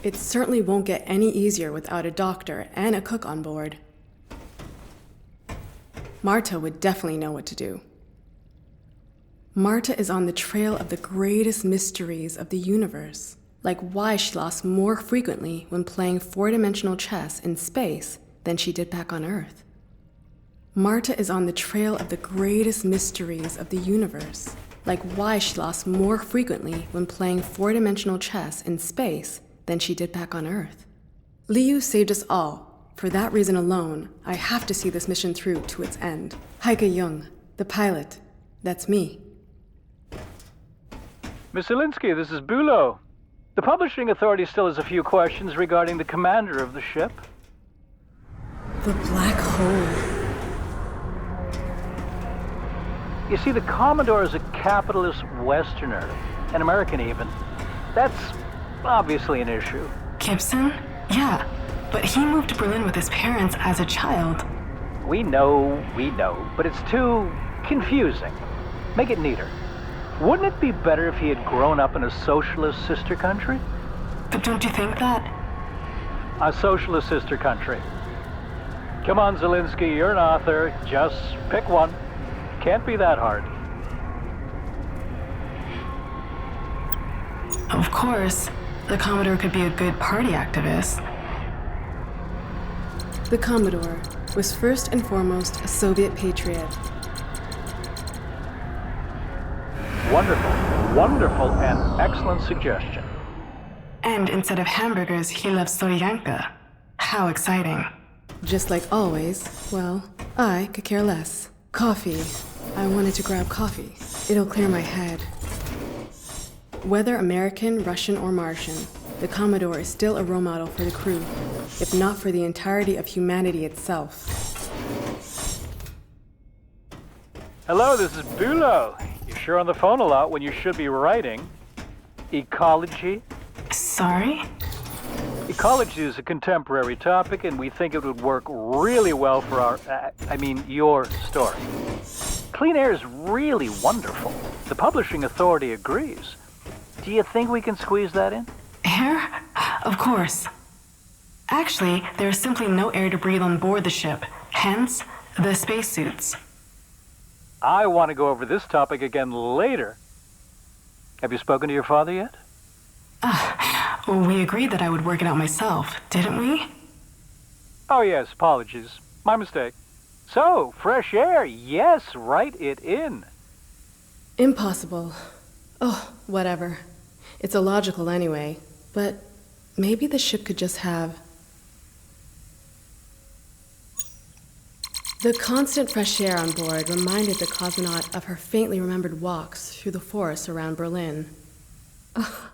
It certainly won't get any easier without a doctor and a cook on board. Marta would definitely know what to do. Marta is on the trail of the greatest mysteries of the universe. Like why she lost more frequently when playing 4-dimensional chess in space than she did back on Earth. Marta is on the trail of the greatest mysteries of the universe. Like why she lost more frequently when playing 4-dimensional chess in space than she did back on Earth. Liu saved us all. For that reason alone, I have to see this mission through to its end. Heike Jung, the pilot. That's me. Miss Zielinski, this is Bulow. The publishing authority still has a few questions regarding the commander of the ship. The black hole. You see, the Commodore is a capitalist Westerner, an American even. That's obviously an issue. Gibson? Yeah, but he moved to Berlin with his parents as a child. We know, but it's too confusing. Make it neater. Wouldn't it be better if he had grown up in a socialist sister country? But don't you think that? A socialist sister country. Come on, Zielinski, you're an author. Just pick one. Can't be that hard. Of course, the Commodore could be a good party activist. The Commodore was first and foremost a Soviet patriot. Wonderful. wonderful and excellent suggestion. And instead of hamburgers, he loves solyanka. How exciting. Just like always, well, I could care less. Coffee. I wanted to grab coffee. It'll clear my head. Whether American, Russian, or Martian, the Commodore is still a role model for the crew, if not for the entirety of humanity itself. Hello, this is Bulo. You're sure on the phone a lot when you should be writing. Ecology? Sorry? Ecology is a contemporary topic, and we think it would work really well for your story. Clean air is really wonderful. The publishing authority agrees. Do you think we can squeeze that in? Air? Of course. Actually, there is simply no air to breathe on board the ship, hence the spacesuits. I want to go over this topic again later. Have you spoken to your father yet? Well, we agreed that I would work it out myself, didn't we? Oh yes, apologies. My mistake. So, fresh air, yes, write it in. Impossible. Oh, whatever. It's illogical anyway, but maybe the ship could just have... The constant fresh air on board reminded the cosmonaut of her faintly remembered walks through the forests around Berlin. Oh,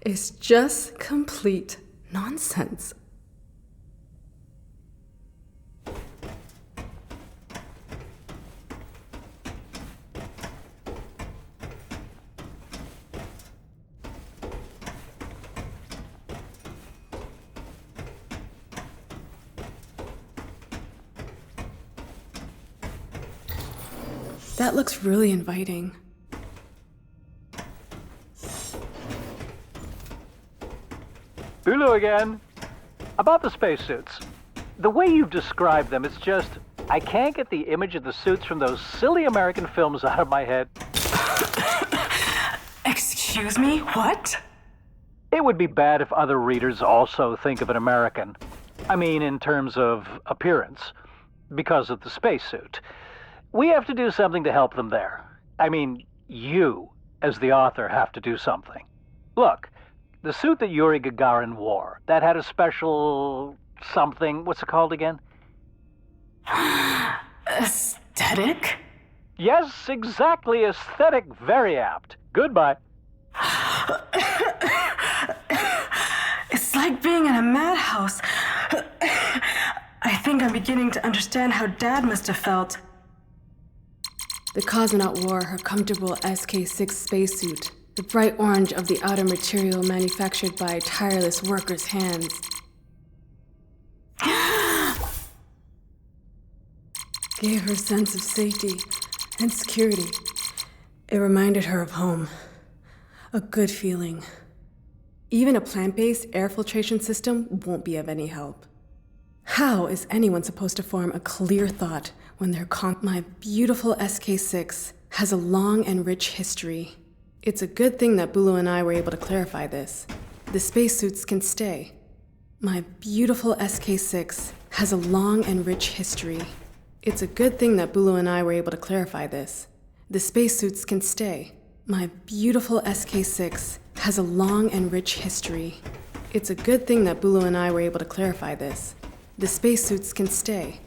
it's just complete nonsense. That looks really inviting. Bulu again. About the spacesuits. The way you've described them, it's just... I can't get the image of the suits from those silly American films out of my head. Excuse me? What? It would be bad if other readers also think of an American. I mean, in terms of appearance. Because of the spacesuit. We have to do something to help them there. I mean, you, as the author, have to do something. Look, the suit that Yuri Gagarin wore, that had a special something. What's it called again? Aesthetic? Yes, exactly. Aesthetic. Very apt. Goodbye. It's like being in a madhouse. I think I'm beginning to understand how Dad must have felt. The cosmonaut wore her comfortable SK-6 spacesuit, the bright orange of the outer material manufactured by tireless workers' hands. Gave her a sense of safety and security. It reminded her of home. A good feeling. Even a plant-based air filtration system won't be of any help. How is anyone supposed to form a clear thought when my beautiful SK-6 has a long and rich history? It's a good thing that Bulu and I were able to clarify this. The spacesuits can stay. My beautiful SK-6 has a long and rich history. It's a good thing that Bulu and I were able to clarify this. The spacesuits can stay. My beautiful SK-6 has a long and rich history. It's a good thing that Bulu and I were able to clarify this. The spacesuits can stay.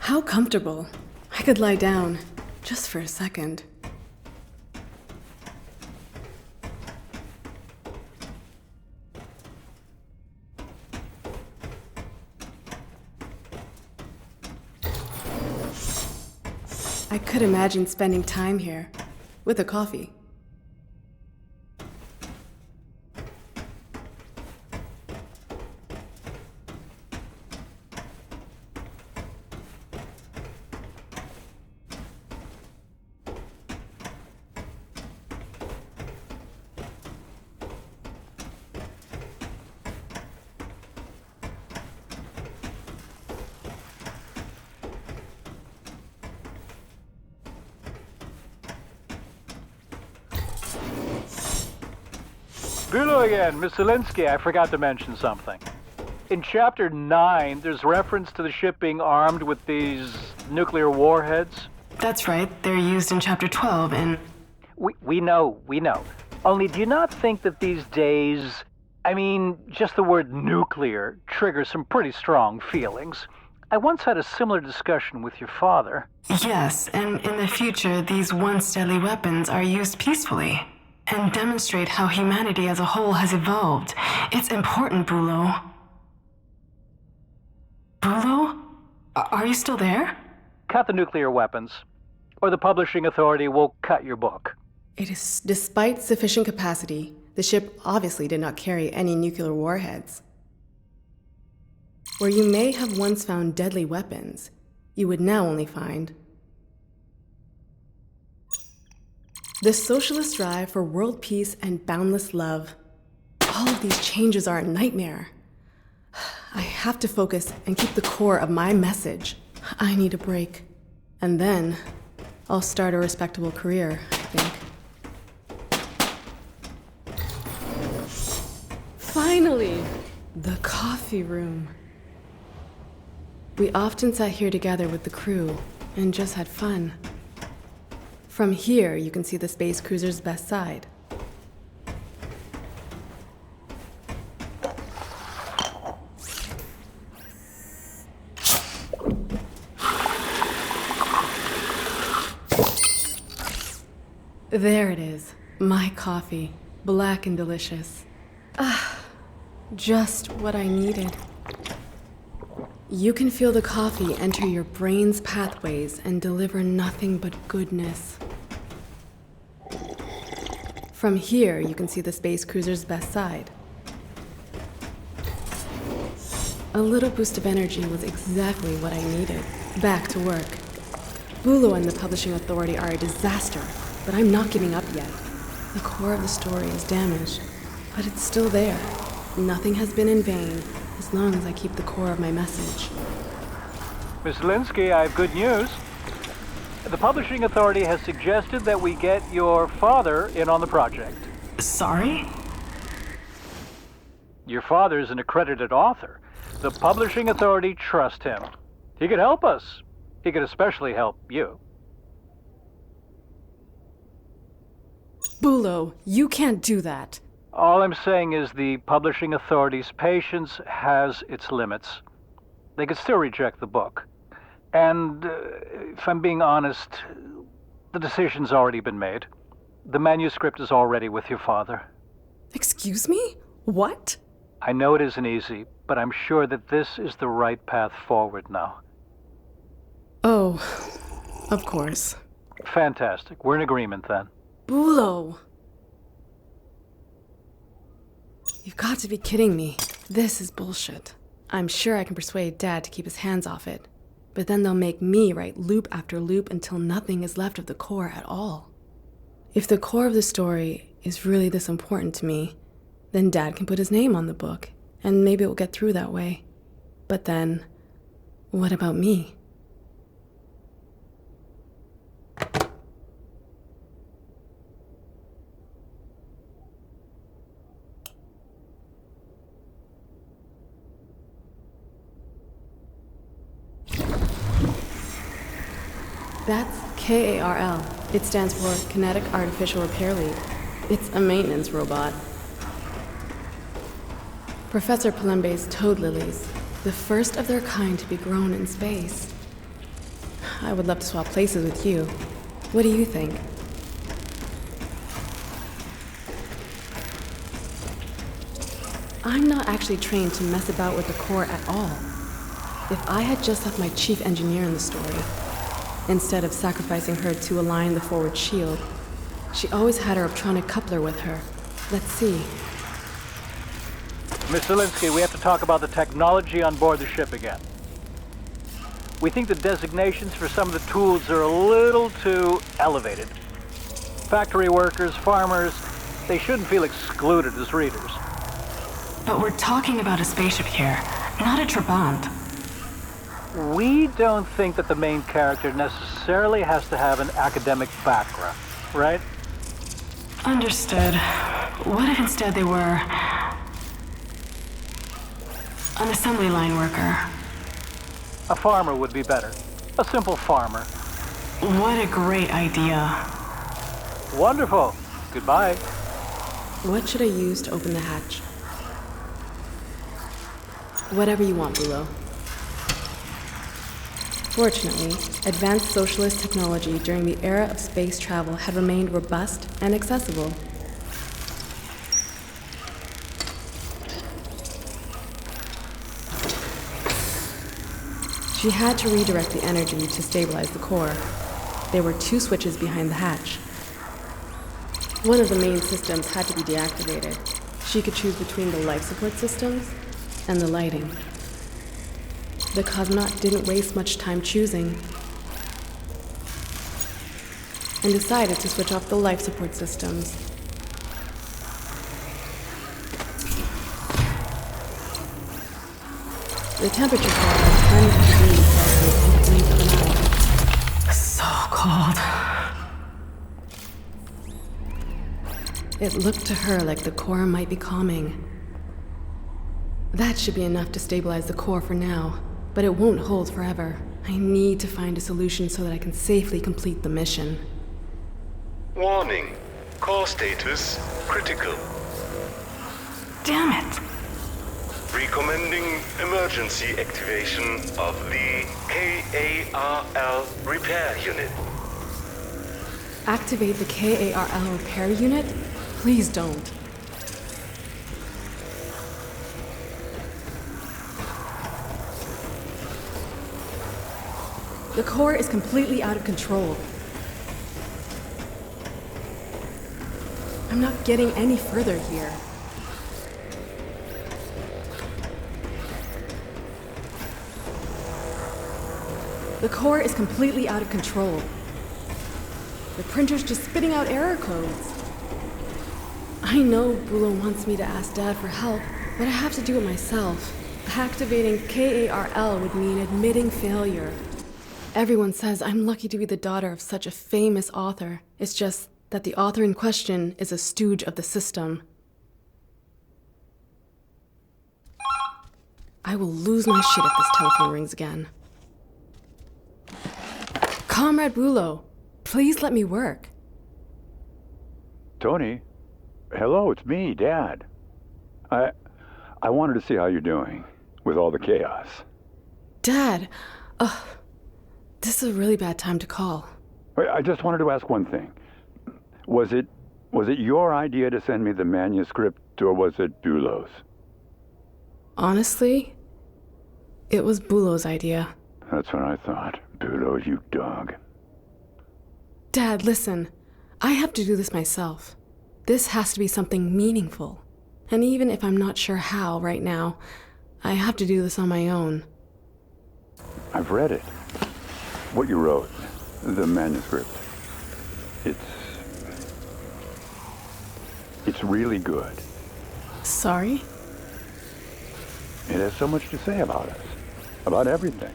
How comfortable. I could lie down, just for a second. I could imagine spending time here, with a coffee. Bülow again. Miss Zelinsky, I forgot to mention something. In Chapter 9, there's reference to the ship being armed with these nuclear warheads. That's right. They're used in Chapter 12 in... We know. Only do you not think that these days, I mean, just the word nuclear triggers some pretty strong feelings? I once had a similar discussion with your father. Yes, and in the future, these once deadly weapons are used peacefully and demonstrate how humanity as a whole has evolved. It's important, Bülow. Bülow? Are you still there? Cut the nuclear weapons, or the publishing authority will cut your book. It is despite sufficient capacity, the ship obviously did not carry any nuclear warheads. Where you may have once found deadly weapons, you would now only find the socialist drive for world peace and boundless love. All of these changes are a nightmare. I have to focus and keep the core of my message. I need a break. And then I'll start a respectable career, I think. Finally! The coffee room. We often sat here together with the crew and just had fun. From here, you can see the space cruiser's best side. There it is, my coffee, black and delicious. Ah, just what I needed. You can feel the coffee enter your brain's pathways and deliver nothing but goodness. From here, you can see the space cruiser's best side. A little boost of energy was exactly what I needed. Back to work. Bülow and the publishing authority are a disaster, but I'm not giving up yet. The core of the story is damaged, but it's still there. Nothing has been in vain, as long as I keep the core of my message. Miss Linsky, I have good news. The publishing authority has suggested that we get your father in on the project. Sorry? Your father is an accredited author. The publishing authority trusts him. He could help us. He could especially help you. Bülow, you can't do that. All I'm saying is the publishing authority's patience has its limits. They could still reject the book. And, if I'm being honest, the decision's already been made. The manuscript is already with your father. Excuse me? What? I know it isn't easy, but I'm sure that this is the right path forward now. Oh, of course. Fantastic. We're in agreement then. Bülow! You've got to be kidding me. This is bullshit. I'm sure I can persuade Dad to keep his hands off it. But then they'll make me write loop after loop until nothing is left of the core at all. If the core of the story is really this important to me, then Dad can put his name on the book, and maybe it will get through that way. But then, what about me? That's KARL. It stands for Kinetic Artificial Repair Lead. It's a maintenance robot. Professor Palembe's toad lilies, the first of their kind to be grown in space. I would love to swap places with you. What do you think? I'm not actually trained to mess about with the core at all. If I had just left my chief engineer in the story, instead of sacrificing her to align the forward shield, she always had her optronic coupler with her. Let's see. Miss Zelinsky, we have to talk about the technology on board the ship again. We think the designations for some of the tools are a little too elevated. Factory workers, farmers, they shouldn't feel excluded as readers. But we're talking about a spaceship here, not a Trabant. We don't think that the main character necessarily has to have an academic background, right? Understood. What if instead they were an assembly line worker? A farmer would be better. A simple farmer. What a great idea. Wonderful. Goodbye. What should I use to open the hatch? Whatever you want, Bulo. Fortunately, advanced socialist technology during the era of space travel had remained robust and accessible. She had to redirect the energy to stabilize the core. There were 2 switches behind the hatch. One of the main systems had to be deactivated. She could choose between the life support systems and the lighting. The cosmonaut didn't waste much time choosing and decided to switch off the life support systems. The temperature fell by 10 degrees Celsius in the blink of an eye. So cold. It looked to her like the core might be calming. That should be enough to stabilize the core for now, but it won't hold forever. I need to find a solution so that I can safely complete the mission. Warning. Core status critical. Damn it. Recommending emergency activation of the KARL repair unit. Activate the KARL repair unit? Please don't. The core is completely out of control. I'm not getting any further here. The core is completely out of control. The printer's just spitting out error codes. I know Bulo wants me to ask Dad for help, but I have to do it myself. Activating KARL would mean admitting failure. Everyone says I'm lucky to be the daughter of such a famous author. It's just that the author in question is a stooge of the system. I will lose my shit if this telephone rings again. Comrade Bulo, please let me work. Tony? Hello, it's me, Dad. I wanted to see how you're doing with all the chaos. Dad, this is a really bad time to call. I just wanted to ask one thing. Was it your idea to send me the manuscript, or was it Bulo's? Honestly, it was Bulo's idea. That's what I thought. Bulo, you dog. Dad, listen. I have to do this myself. This has to be something meaningful. And even if I'm not sure how right now, I have to do this on my own. I've read it. What you wrote. The manuscript. It's really good. Sorry? It has so much to say about us. About everything.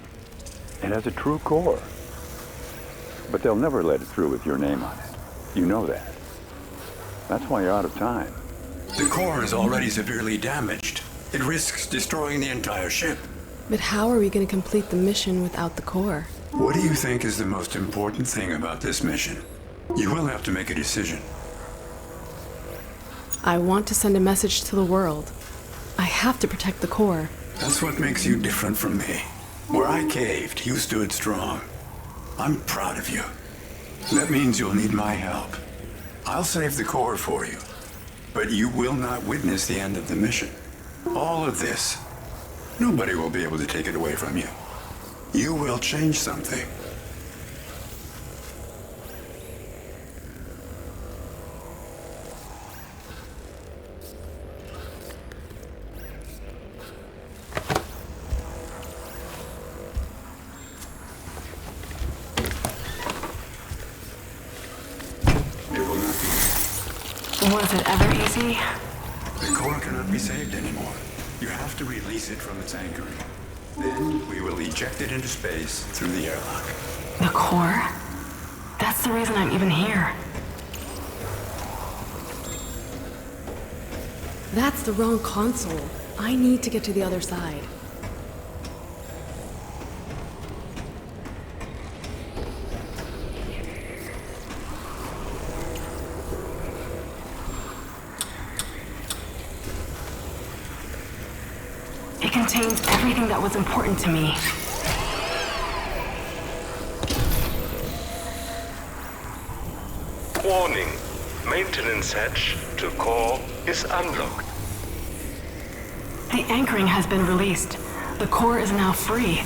It has a true core. But they'll never let it through with your name on it. You know that. That's why you're out of time. The core is already severely damaged. It risks destroying the entire ship. But how are we going to complete the mission without the core? What do you think is the most important thing about this mission? You will have to make a decision. I want to send a message to the world. I have to protect the core. That's what makes you different from me. Where I caved, you stood strong. I'm proud of you. That means you'll need my help. I'll save the core for you, but you will not witness the end of the mission. All of this, nobody will be able to take it away from you. You will change something. Was it ever easy? The core cannot be saved anymore. You have to release it from its anchoring. Then we will eject it into space through the airlock. The core? That's the reason I'm even here. That's the wrong console. I need to get to the other side. It contains everything that was important to me. Warning. Maintenance hatch to core is unlocked. The anchoring has been released. The core is now free.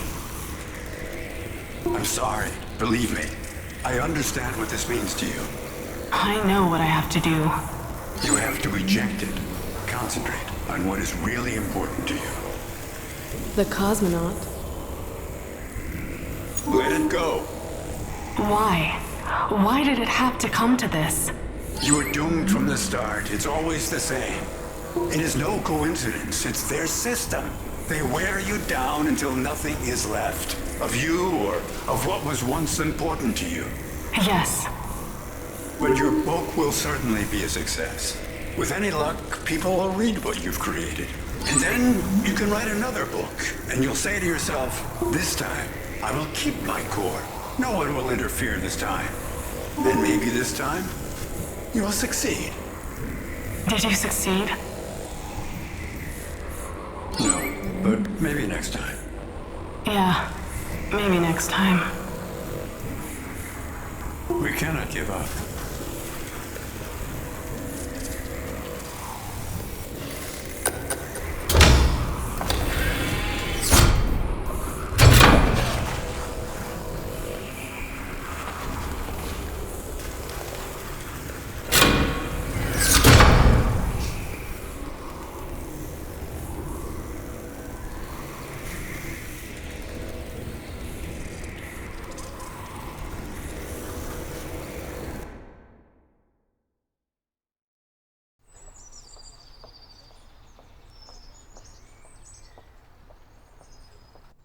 I'm sorry. Believe me. I understand what this means to you. I know what I have to do. You have to reject it. Concentrate on what is really important to you. The cosmonaut. Let it go. Why? Why did it have to come to this? You were doomed from the start. It's always the same. It is no coincidence. It's their system. They wear you down until nothing is left of you or of what was once important to you. Yes. But your book will certainly be a success. With any luck, people will read what you've created. And then you can write another book, and you'll say to yourself, this time, I will keep my core. No one will interfere this time. And maybe this time, you will succeed. Did you succeed? No, but maybe next time. Yeah, maybe next time. We cannot give up.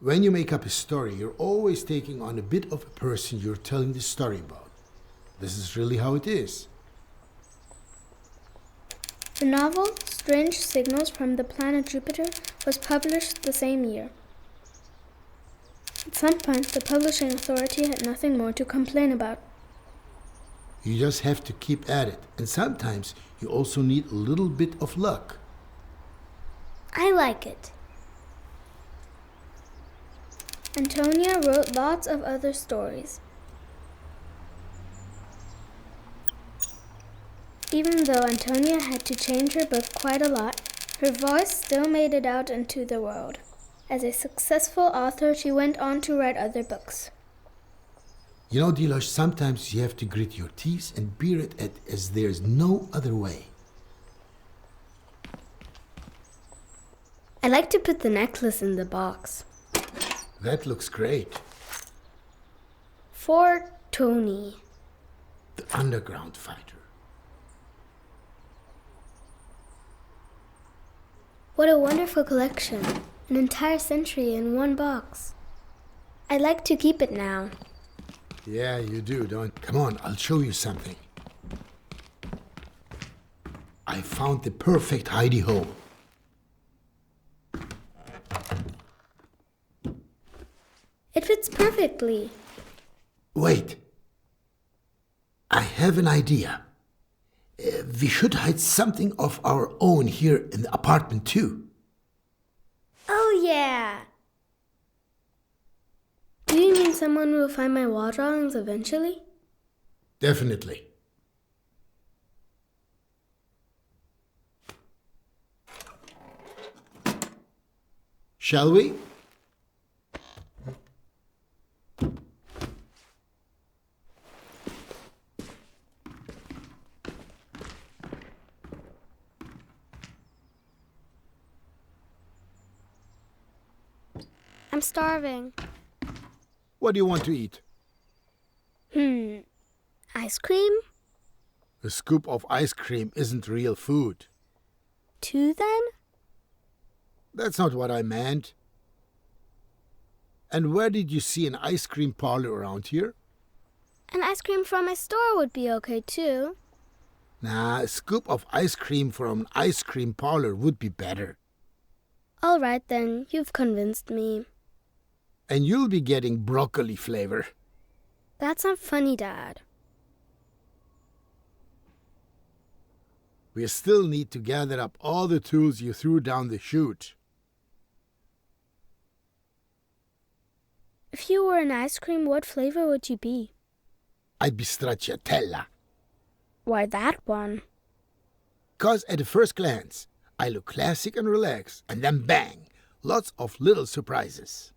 When you make up a story, you're always taking on a bit of a person you're telling the story about. This is really how it is. The novel, Strange Signals from the Planet Jupiter, was published the same year. At some point, the publishing authority had nothing more to complain about. You just have to keep at it, and sometimes you also need a little bit of luck. I like it. Antonia wrote lots of other stories. Even though Antonia had to change her book quite a lot, her voice still made it out into the world. As a successful author, she went on to write other books. You know, Dilara, sometimes you have to grit your teeth and bear it as there's no other way. I like to put the necklace in the box. That looks great. For Tony. The underground fighter. What a wonderful collection. An entire century in one box. I'd like to keep it now. Yeah, you do, don't? Come on, I'll show you something. I found the perfect hidey hole. It fits perfectly. Wait. I have an idea. We should hide something of our own here in the apartment too. Oh yeah. Do you mean someone will find my wall drawings eventually? Definitely. Shall we? I'm starving. What do you want to eat? Ice cream? A scoop of ice cream isn't real food. 2 then? That's not what I meant. And where did you see an ice cream parlor around here? An ice cream from my store would be okay too. Nah, a scoop of ice cream from an ice cream parlor would be better. All right then, you've convinced me. And you'll be getting broccoli flavor. That's not funny, Dad. We still need to gather up all the tools you threw down the chute. If you were an ice cream, what flavor would you be? I'd be stracciatella. Why that one? 'Cause at the first glance, I look classic and relaxed, and then bang, lots of little surprises.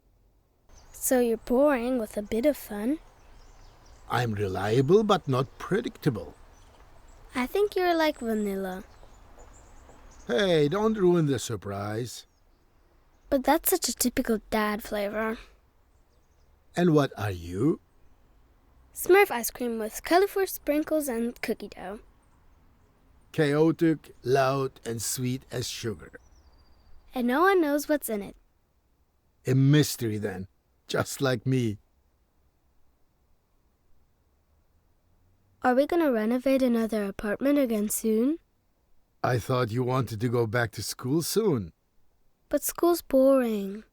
So you're boring with a bit of fun? I'm reliable but not predictable. I think you're like vanilla. Hey, don't ruin the surprise. But that's such a typical Dad flavor. And what are you? Smurf ice cream with colorful sprinkles and cookie dough. Chaotic, loud, and sweet as sugar. And no one knows what's in it. A mystery then, just like me. Are we gonna renovate another apartment again soon? I thought you wanted to go back to school soon. But school's boring.